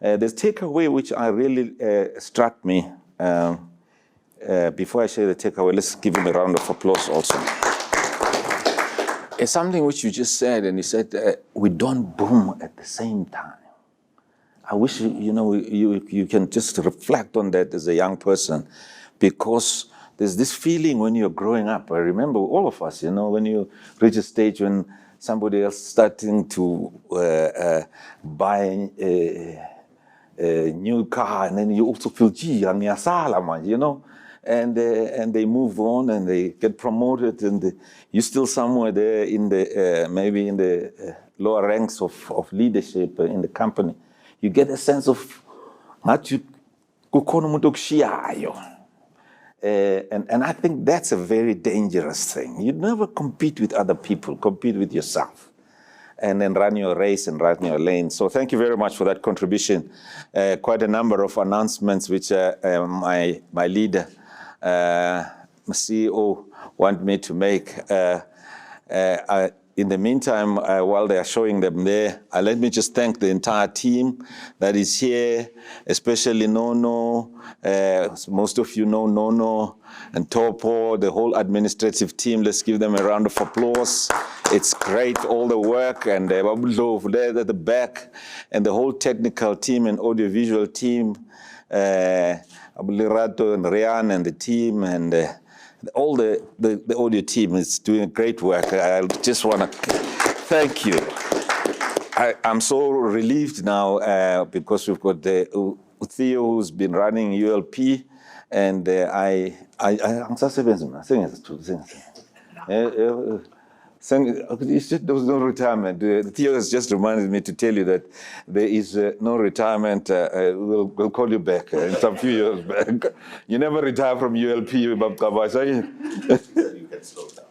Speaker 5: The takeaway which I really struck me, before I share the takeaway, let's give him a round of applause also. It's something which you just said, and you said we don't boom at the same time. I wish you can just reflect on that as a young person, because there's this feeling when you're growing up. I remember all of us, when you reach a stage when somebody else starting to buy a new car, and then you also feel, gee, and they move on and they get promoted, and you're still somewhere there in the maybe in the lower ranks of leadership in the company. You get a sense of and I think that's a very dangerous thing. You never compete with other people, compete with yourself, and then run your race and run your lane. So thank you very much for that contribution. Quite a number of announcements which my leader, my CEO, want me to make. In the meantime, while they are showing them there, let me just thank the entire team that is here, especially Nono. Most of you know Nono and Topo, the whole administrative team. Let's give them a round of applause. It's great, all the work, and Babulo there at the back, and the whole technical team and audiovisual team, Abulirato and Rian and the team, and all the audio team is doing great work. I just want to thank you. I'm so relieved now because we've got Theo, who's been running ULP, and there was no retirement. Theo has just reminded me to tell you that there is no retirement. We'll call you back in some few years back. You never retire from ULP, Babkabasha. You can slow down.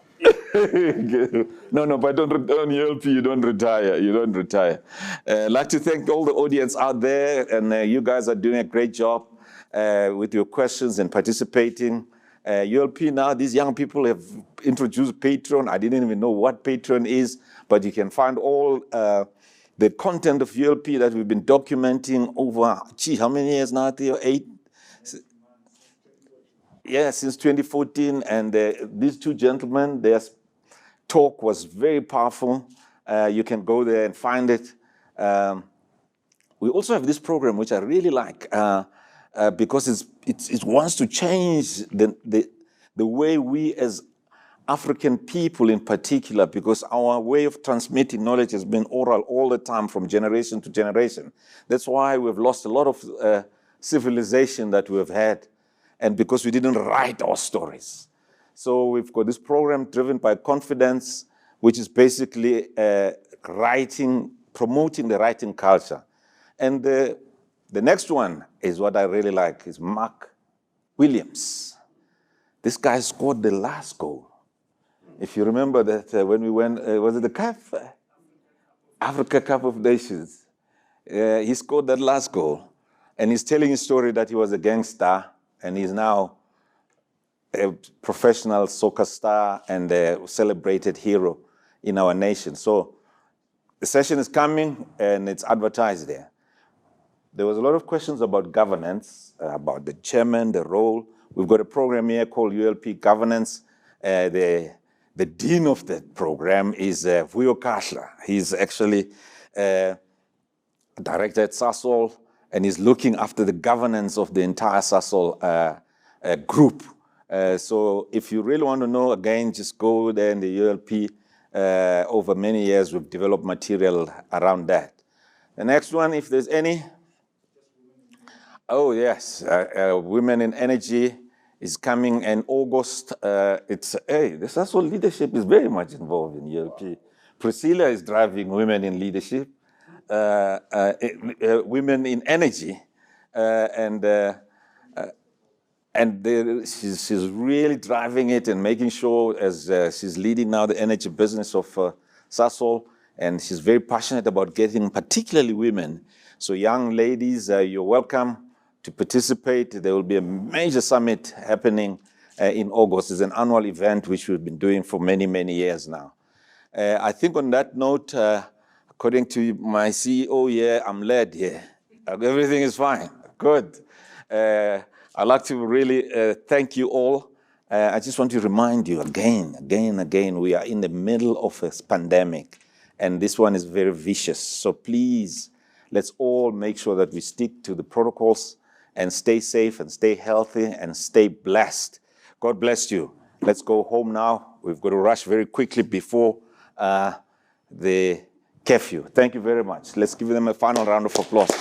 Speaker 5: No, but on ULP, you don't retire. You don't retire. I'd like to thank all the audience out there, and you guys are doing a great job with your questions and participating. ULP now, these young people have introduced Patreon. I didn't even know what Patreon is, but you can find all the content of ULP that we've been documenting over, how many years now, Theo? 8? Yeah, since 2014. And these two gentlemen, their talk was very powerful. You can go there and find it. We also have this program, which I really like, because it wants to change the way we as African people in particular, because our way of transmitting knowledge has been oral all the time from generation to generation. That's why we've lost a lot of civilization that we've had, and because we didn't write our stories. So we've got this program driven by confidence, which is basically promoting the writing culture. And the next one is what I really like, is Mark Williams. This guy scored the last goal. If you remember that when we went, was it the CAF? Africa Cup of Nations. He scored that last goal. And he's telling his story that he was a gangster, and he's now a professional soccer star and a celebrated hero in our nation. So the session is coming, and it's advertised there. there was a lot of questions about governance, about the chairman, the role. We've got a program here called ULP Governance. The dean of that program is Vuyo Kahla. He's actually director at Sasol, and he's looking after the governance of the entire Sasol group. So if you really want to know, again, just go there in the ULP. Over many years, we've developed material around that. The next one, if there's any. Oh, yes, Women in Energy is coming in August. The Sasol leadership is very much involved in ULP. Priscilla is driving Women in Leadership. Women in Energy, she's really driving it and making sure as she's leading now the energy business of Sasol, and she's very passionate about getting particularly women. So young ladies, you're welcome to participate. There will be a major summit happening in August. It's an annual event which we've been doing for many, many years now. I think on that note, according to my CEO here, I'm led here. Everything is fine. Good. I'd like to really thank you all. I just want to remind you again, we are in the middle of a pandemic, and this one is very vicious. So please, let's all make sure that we stick to the protocols and stay safe and stay healthy and stay blessed. God bless you. Let's go home now. We've got to rush very quickly before the curfew. Thank you very much. Let's give them a final round of applause.